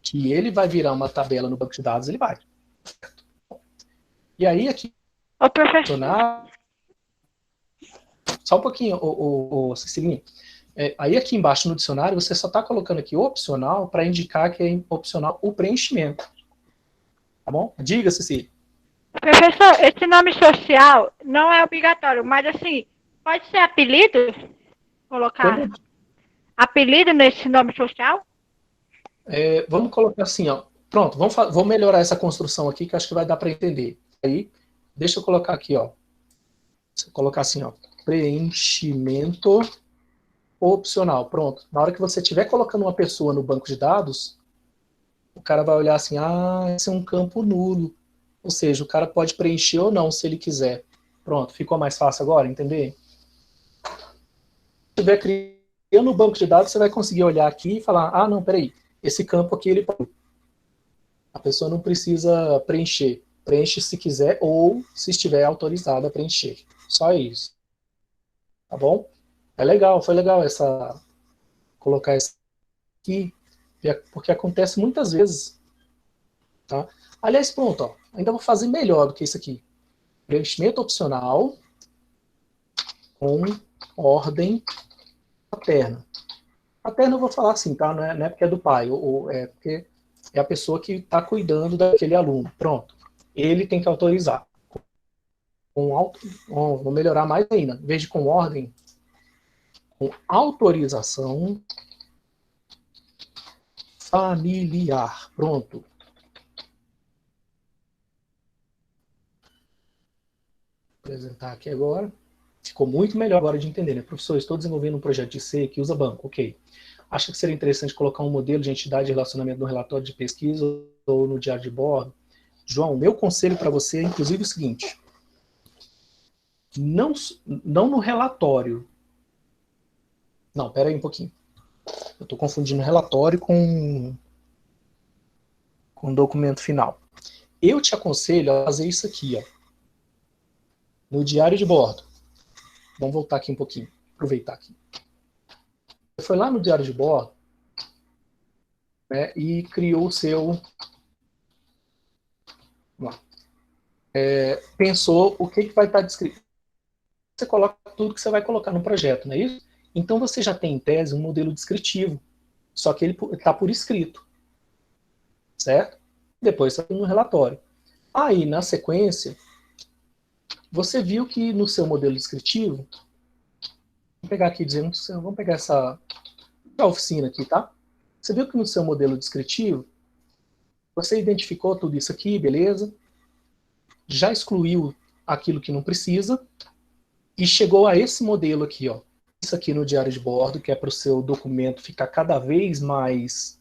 Que ele vai virar uma tabela no banco de dados, ele vai. E aí aqui, Ô, professor, só um pouquinho, Cecilinha. Aí aqui embaixo no dicionário, você só está colocando aqui opcional para indicar que é opcional o preenchimento. Tá bom? Diga, Cecília. professor, esse nome social não é obrigatório, mas assim, pode ser apelido? Colocar Pode, apelido nesse nome social? vamos colocar assim, ó. Pronto, vamos melhorar essa construção aqui, que acho que vai dar para entender. Aí, deixa eu colocar aqui, ó. Você colocar assim, ó. Preenchimento opcional. Pronto. Na hora que você estiver colocando uma pessoa no banco de dados, o cara vai olhar assim, esse é um campo nulo. Ou seja, o cara pode preencher ou não, se ele quiser. Pronto, ficou mais fácil agora, entender? Se estiver criando o banco de dados, você vai conseguir olhar aqui e falar, não, peraí, esse campo aqui, a pessoa não precisa preencher. Preenche se quiser ou se estiver autorizada a preencher. Só isso. Tá bom? É legal, foi legal colocar isso aqui, porque acontece muitas vezes. Tá? Aliás, pronto, ó, ainda vou fazer melhor do que isso aqui. Preenchimento opcional com ordem paterna. Paterna eu vou falar assim, tá? Não é porque é do pai, ou é porque é a pessoa que está cuidando daquele aluno. Pronto. Ele tem que autorizar. Vou melhorar mais ainda. Em vez de com ordem, com autorização familiar. Pronto. Vou apresentar aqui agora. Ficou muito melhor agora de entender, né? Professor, estou desenvolvendo um projeto de C que usa banco. Ok. Acha que seria interessante colocar um modelo de entidade de relacionamento no relatório de pesquisa ou no diário de bordo? João, meu conselho para você é inclusive o seguinte, não no relatório. Não, pera aí um pouquinho. Eu estou confundindo relatório com documento final. Eu te aconselho a fazer isso aqui, ó, no diário de bordo. Vamos voltar aqui um pouquinho, aproveitar aqui. Você foi lá no diário de bordo, né, e criou o seu... Vamos lá. Pensou o que vai estar descrito. Você coloca tudo que você vai colocar no projeto, não é isso? Então você já tem em tese um modelo descritivo, só que ele está por escrito, certo? Depois está no relatório. Aí, na sequência, você viu que no seu modelo descritivo, vamos pegar aqui dizendo, vamos pegar essa oficina aqui, tá? Você viu que no seu modelo descritivo, você identificou tudo isso aqui, beleza? Já excluiu aquilo que não precisa e chegou a esse modelo aqui, ó. Isso aqui no diário de bordo, que é para o seu documento ficar cada vez mais...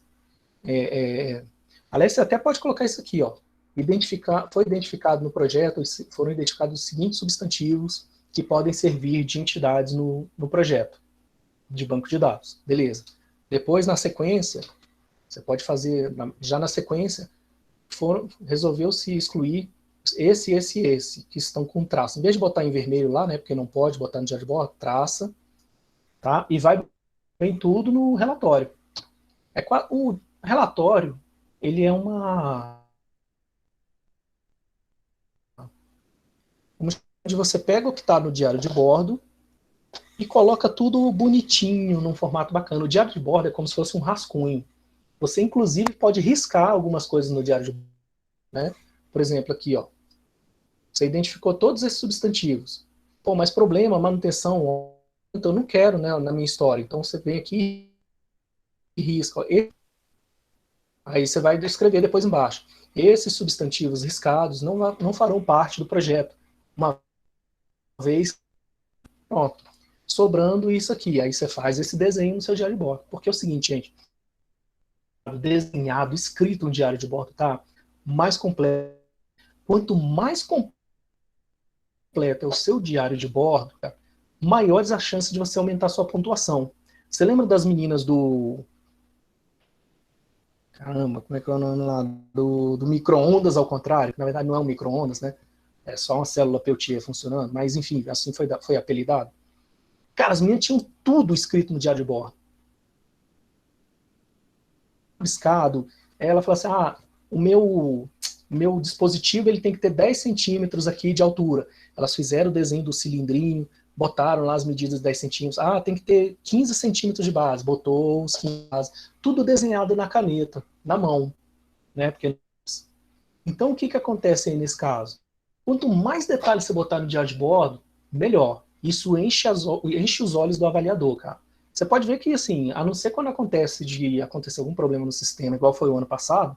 Aliás, você até pode colocar isso aqui, ó. Foi identificado no projeto, foram identificados os seguintes substantivos que podem servir de entidades no projeto de banco de dados. Beleza. Depois, na sequência, você pode fazer, já na sequência, resolveu-se excluir esse, que estão com traço. Em vez de botar em vermelho lá, né, porque não pode botar no diário de bordo, traça, tá? E vem tudo no relatório. O relatório, ele é onde você pega o que está no diário de bordo e coloca tudo bonitinho, num formato bacana. O diário de bordo é como se fosse um rascunho. Você, inclusive, pode riscar algumas coisas no diário de bordo, né? Por exemplo, aqui, ó. Você identificou todos esses substantivos. Pô, mas problema, manutenção, então eu não quero, né, na minha história. Então você vem aqui e risca. Ó. Aí você vai escrever depois embaixo. Esses substantivos riscados não farão parte do projeto. Uma vez, pronto. Sobrando isso aqui. Aí você faz esse desenho no seu diário de bordo. Porque é o seguinte, gente. Desenhado, escrito no diário de bordo, tá? Mais completo. Quanto mais completo é o seu diário de bordo, cara, maiores as chances de você aumentar a sua pontuação. Você lembra das meninas do... Caramba, como é que é o nome lá? Do micro-ondas ao contrário, que na verdade não é um micro-ondas, né? É só uma célula Peltier funcionando, mas enfim, assim foi apelidado. Cara, as meninas tinham tudo escrito no diário de bordo. Riscado. Ela falou assim, o meu dispositivo ele tem que ter 10 centímetros aqui de altura. Elas fizeram o desenho do cilindrinho, botaram lá as medidas de 10 centímetros. Tem que ter 15 centímetros de base. Botou os 15 bases. Tudo desenhado na caneta, na mão. Né? Então, o que acontece aí nesse caso? Quanto mais detalhes você botar no diário de bordo, melhor. Isso enche os olhos do avaliador, cara. Você pode ver que, assim, a não ser quando acontecer algum problema no sistema, igual foi o ano passado,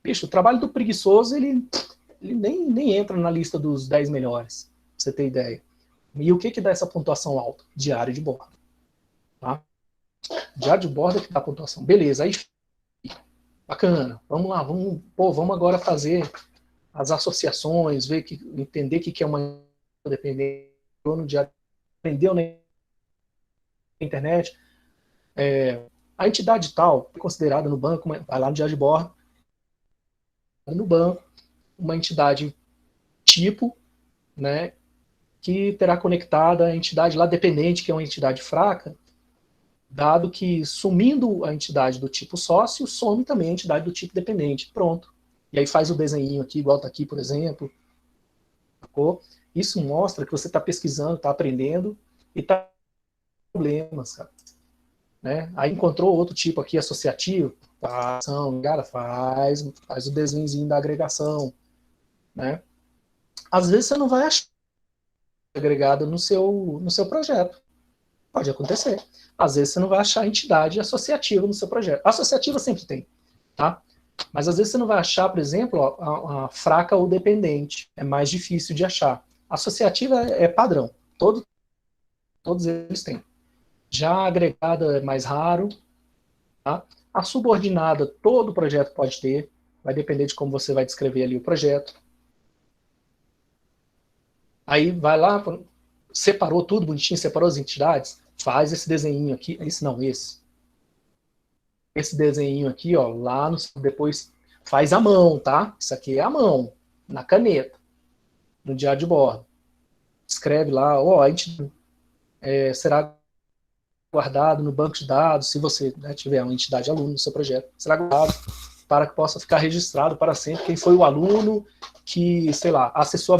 bicho, o trabalho do preguiçoso, ele nem entra na lista dos 10 melhores, pra você ter ideia. E o que dá essa pontuação alta? Diário de bordo. Tá? Diário de bordo é que dá a pontuação. Beleza, aí bacana. Vamos lá, vamos agora fazer as associações, entender o que é uma dependente no diário, aprendeu na internet. A entidade tal, considerada no banco, vai lá no diário de bordo, no banco, uma entidade tipo, né, que terá conectada a entidade lá dependente, que é uma entidade fraca, dado que sumindo a entidade do tipo sócio, some também a entidade do tipo dependente. Pronto. E aí faz o desenho aqui, igual está aqui, por exemplo. Isso mostra que você está pesquisando, está aprendendo e está com problemas, cara. Né? Aí encontrou outro tipo aqui associativo, cara, faz o desenhozinho da agregação. Né? Às vezes você não vai achar agregada no seu projeto. Pode acontecer. Às vezes você não vai achar entidade associativa no seu projeto. Associativa sempre tem, tá? Mas às vezes você não vai achar, por exemplo, a fraca ou dependente. É mais difícil de achar. Associativa é padrão. Todos eles têm. Já a agregada é mais raro, Tá? A subordinada, todo projeto pode ter, vai depender de como você vai descrever ali o projeto. Aí vai lá, separou tudo bonitinho, separou as entidades, faz esse desenho aqui, esse não, esse desenho aqui, ó, lá no, depois faz à mão, tá? Isso aqui é à mão, na caneta, no diário de bordo. Escreve lá, ó, a entidade será guardado no banco de dados, se você, né, tiver uma entidade aluno no seu projeto, será guardado para que possa ficar registrado para sempre quem foi o aluno que, sei lá, acessou a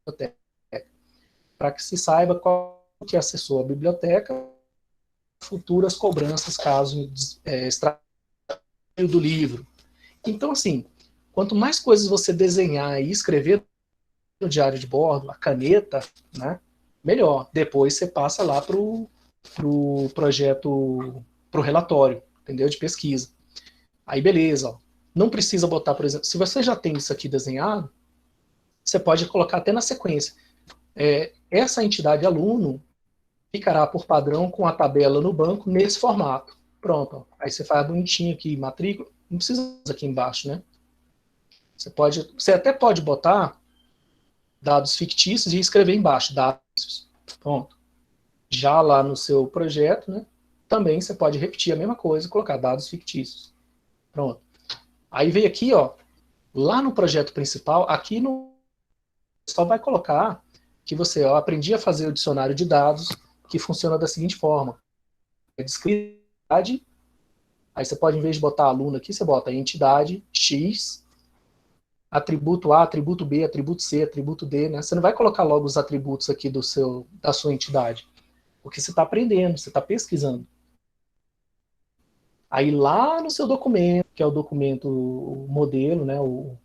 biblioteca, para que se saiba qual que acessou a biblioteca, futuras cobranças caso extraia do livro. Então, assim, quanto mais coisas você desenhar e escrever no diário de bordo, a caneta, né, melhor. Depois você passa lá para o projeto, para o relatório, entendeu? De pesquisa. Aí, beleza. Ó. Não precisa botar, por exemplo, se você já tem isso aqui desenhado, você pode colocar até na sequência. Essa entidade aluno ficará por padrão com a tabela no banco nesse formato. Pronto. Ó. Aí você faz bonitinho aqui, matrícula. Não precisa aqui embaixo, né? Você até pode botar dados fictícios e escrever embaixo, dados. Pronto. Já lá no seu projeto, né, também você pode repetir a mesma coisa, colocar dados fictícios. Pronto. Aí vem aqui, ó, lá no projeto principal, aqui no só vai colocar que você aprendi a fazer o dicionário de dados, que funciona da seguinte forma. Entidade, aí você pode, em vez de botar aluno aqui, você bota entidade X, atributo A, atributo B, atributo C, atributo D, né? Você não vai colocar logo os atributos aqui da sua entidade, porque você está aprendendo, você está pesquisando. Aí lá no seu documento, que é o documento o modelo, né, o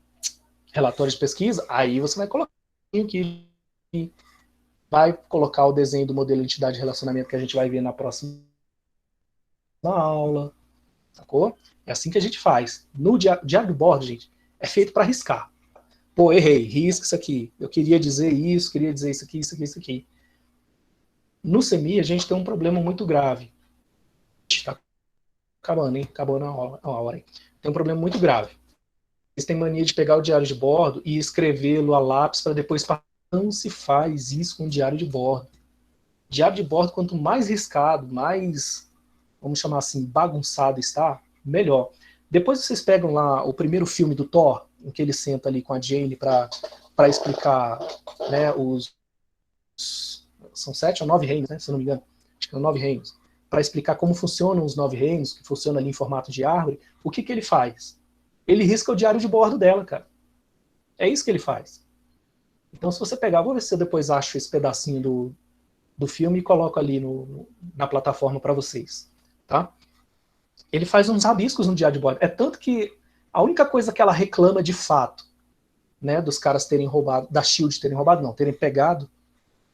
relatório de pesquisa, aí você vai colocar aqui, vai colocar o desenho do modelo de entidade de relacionamento que a gente vai ver na próxima aula, sacou? É assim que a gente faz. No diário de bordo, gente, é feito para riscar. Pô, errei, risca isso aqui. Eu queria dizer isso, queria dizer isso aqui, isso aqui, isso aqui. No CMI, a gente tem um problema muito grave. Tá acabando, hein? Acabou na hora, hein? Tem um problema muito grave. Eles têm mania de pegar o diário de bordo e escrevê-lo a lápis para depois passar. Não se faz isso com o diário de bordo. Diário de bordo, quanto mais riscado, mais, vamos chamar assim, bagunçado está, melhor. Depois vocês pegam lá o primeiro filme do Thor, em que ele senta ali com a Jane para explicar, né, são 7 ou 9 reinos, né, se eu não me engano, acho que são 9 reinos, para explicar como funcionam os 9 reinos, que funciona ali em formato de árvore. O que ele faz? Ele risca o diário de bordo dela, cara. É isso que ele faz. Então, se você pegar, vou ver se eu depois acho esse pedacinho do filme e coloco ali na plataforma para vocês, tá? Ele faz uns rabiscos no diário de bordo. É tanto que a única coisa que ela reclama de fato, né, dos caras terem roubado, da SHIELD terem roubado, não, terem pegado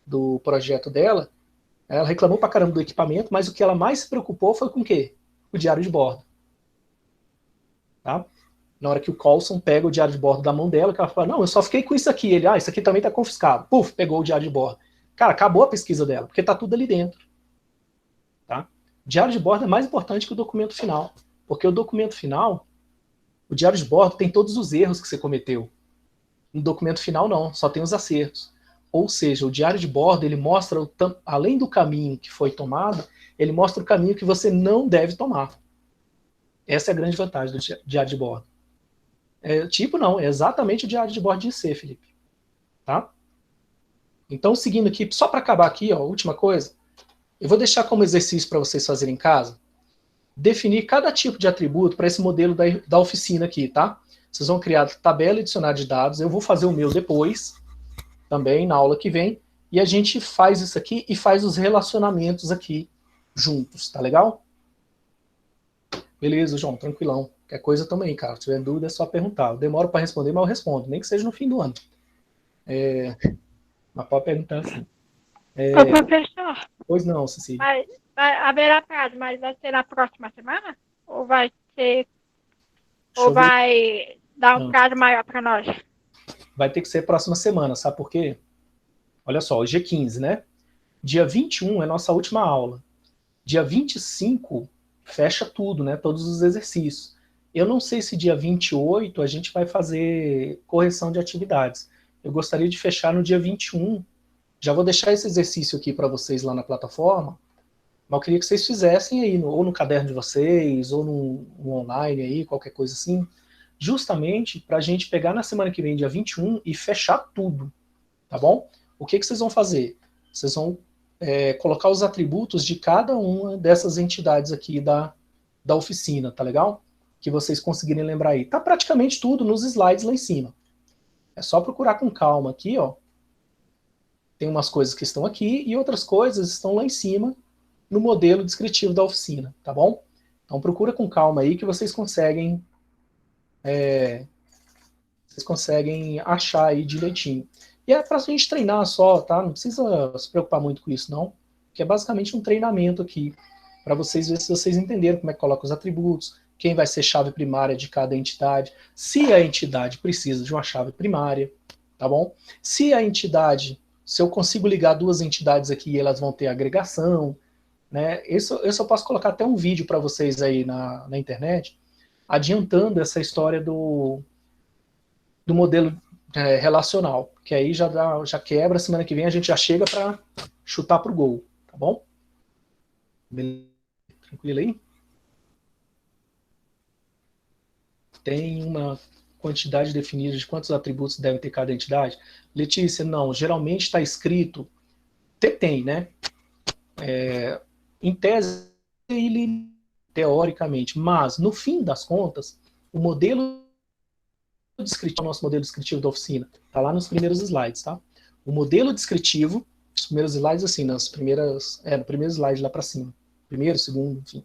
do projeto dela, ela reclamou pra caramba do equipamento, mas o que ela mais se preocupou foi com o quê? O diário de bordo. Tá? Na hora que o Coulson pega o diário de bordo da mão dela, que ela fala, não, eu só fiquei com isso aqui. Ele, isso aqui também tá confiscado. Puf, pegou o diário de bordo. Cara, acabou a pesquisa dela, porque tá tudo ali dentro. Tá? O diário de bordo é mais importante que o documento final, porque o documento final, o diário de bordo tem todos os erros que você cometeu. No documento final, não, só tem os acertos. Ou seja, o diário de bordo, ele mostra, além do caminho que foi tomado, ele mostra o caminho que você não deve tomar. Essa é a grande vantagem do diário de bordo. Não, é exatamente o diário de bordo de ser, Felipe. Tá? Então, seguindo aqui, só para acabar aqui, ó, última coisa, eu vou deixar como exercício para vocês fazerem em casa, definir cada tipo de atributo para esse modelo da oficina aqui, tá? Vocês vão criar tabela e dicionário de dados, eu vou fazer o meu depois, também na aula que vem, e a gente faz isso aqui e faz os relacionamentos aqui juntos, tá legal? Beleza, João, tranquilão. Qualquer coisa também, cara. Se tiver dúvida é só perguntar. Eu demoro para responder, mas eu respondo, nem que seja no fim do ano. Mas pode perguntar assim. Ô, professor, Pois não, Cecília. haverá prazo, mas vai ser na próxima semana? Ou vai ser... Deixa Ou eu ver. vai dar um Não. prazo maior para nós? Vai ter que ser próxima semana, sabe por quê? Olha só, hoje é 15, né? Dia 21 é nossa última aula. Dia 25 fecha tudo, né? Todos os exercícios. Eu não sei se dia 28 a gente vai fazer correção de atividades. Eu gostaria de fechar no dia 21. Já vou deixar esse exercício aqui para vocês lá na plataforma, mas eu queria que vocês fizessem aí, ou no caderno de vocês, ou no online aí, qualquer coisa assim, justamente para a gente pegar na semana que vem, dia 21, e fechar tudo, tá bom? O que vocês vão fazer? Vocês vão colocar os atributos de cada uma dessas entidades aqui da oficina, tá legal? Que vocês conseguirem lembrar aí. Tá praticamente tudo nos slides lá em cima. É só procurar com calma aqui, ó. Tem umas coisas que estão aqui e outras coisas estão lá em cima no modelo descritivo da oficina, tá bom? Então procura com calma aí que vocês conseguem achar aí direitinho. E é pra gente treinar só, tá? Não precisa se preocupar muito com isso, não. Que é basicamente um treinamento aqui, para vocês verem se vocês entenderam como é que coloca os atributos, quem vai ser chave primária de cada entidade, se a entidade precisa de uma chave primária, tá bom? Se eu consigo ligar duas entidades aqui e elas vão ter agregação, né? Eu só posso colocar até um vídeo para vocês aí na internet, adiantando essa história do modelo relacional, que aí já quebra, semana que vem a gente já chega para chutar pro gol, tá bom? Beleza? Tranquilo aí? Tem uma quantidade definida de quantos atributos deve ter cada entidade? Letícia, não, geralmente está escrito, tem, né? Em tese, ele teoricamente, mas no fim das contas, o modelo descritivo, o nosso modelo descritivo da oficina, está lá nos primeiros slides, tá? O modelo descritivo, os primeiros slides assim, no primeiro slide lá para cima, primeiro, segundo, enfim.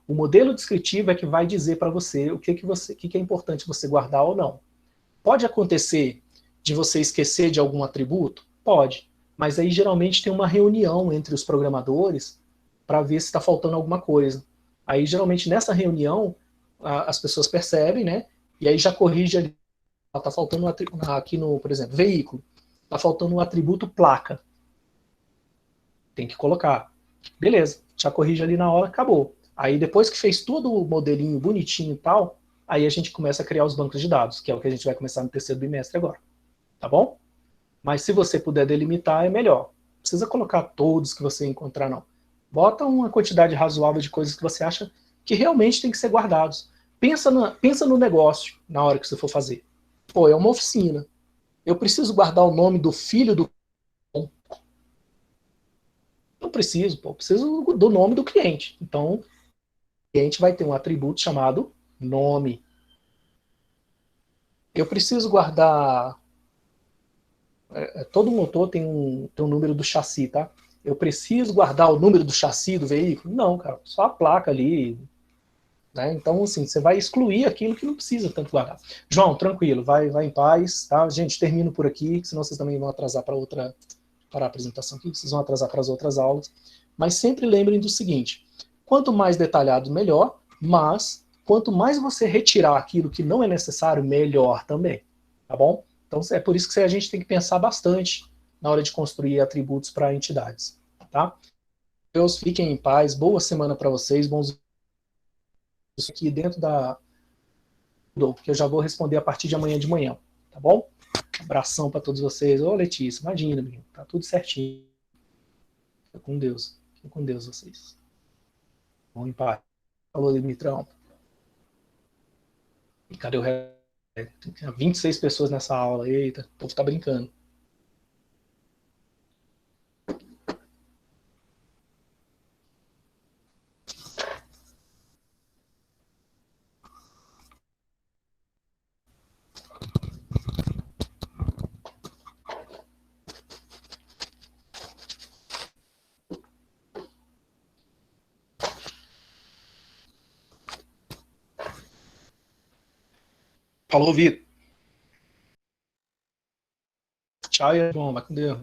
O modelo descritivo é que vai dizer para você o que é importante você guardar ou não. Pode acontecer de você esquecer de algum atributo? Pode, mas aí geralmente tem uma reunião entre os programadores para ver se está faltando alguma coisa. Aí geralmente nessa reunião as pessoas percebem, né? E aí já corrige ali. Está faltando aqui no, por exemplo, veículo. Está faltando um atributo placa. Tem que colocar. Beleza, já corrige ali na hora, acabou. Aí depois que fez todo o modelinho bonitinho e tal, aí a gente começa a criar os bancos de dados, que é o que a gente vai começar no terceiro bimestre agora. Tá bom? Mas se você puder delimitar, é melhor. Não precisa colocar todos que você encontrar, não. Bota uma quantidade razoável de coisas que você acha que realmente tem que ser guardados. Pensa no negócio na hora que você for fazer. Pô, é uma oficina. Eu preciso guardar o nome do filho do... Não preciso, pô. Eu preciso do nome do cliente. Então, o cliente vai ter um atributo chamado nome. Eu preciso guardar... todo motor tem um número do chassi, tá? Eu preciso guardar o número do chassi do veículo? Não, cara. Só a placa ali. Né? Então, assim, você vai excluir aquilo que não precisa tanto guardar. João, tranquilo. Vai em paz, tá? Gente, termino por aqui, senão vocês também vão atrasar para a apresentação aqui, vocês vão atrasar para as outras aulas. Mas sempre lembrem do seguinte, quanto mais detalhado, melhor, mas quanto mais você retirar aquilo que não é necessário, melhor também, tá bom? Então é por isso que a gente tem que pensar bastante na hora de construir atributos para entidades, tá? Deus, fiquem em paz, boa semana para vocês, bons isso aqui dentro que eu já vou responder a partir de amanhã de manhã, tá bom? Abração para todos vocês. Ô, Letícia, imagina, menino, tá tudo certinho. Fica com Deus. Fica com Deus vocês. Vão em paz. Falou, Dimitrão. E cadê o resto? Tem 26 pessoas nessa aula. Eita, o povo tá brincando. Falou, Vitor. Tchau, e bom, vai com Deus.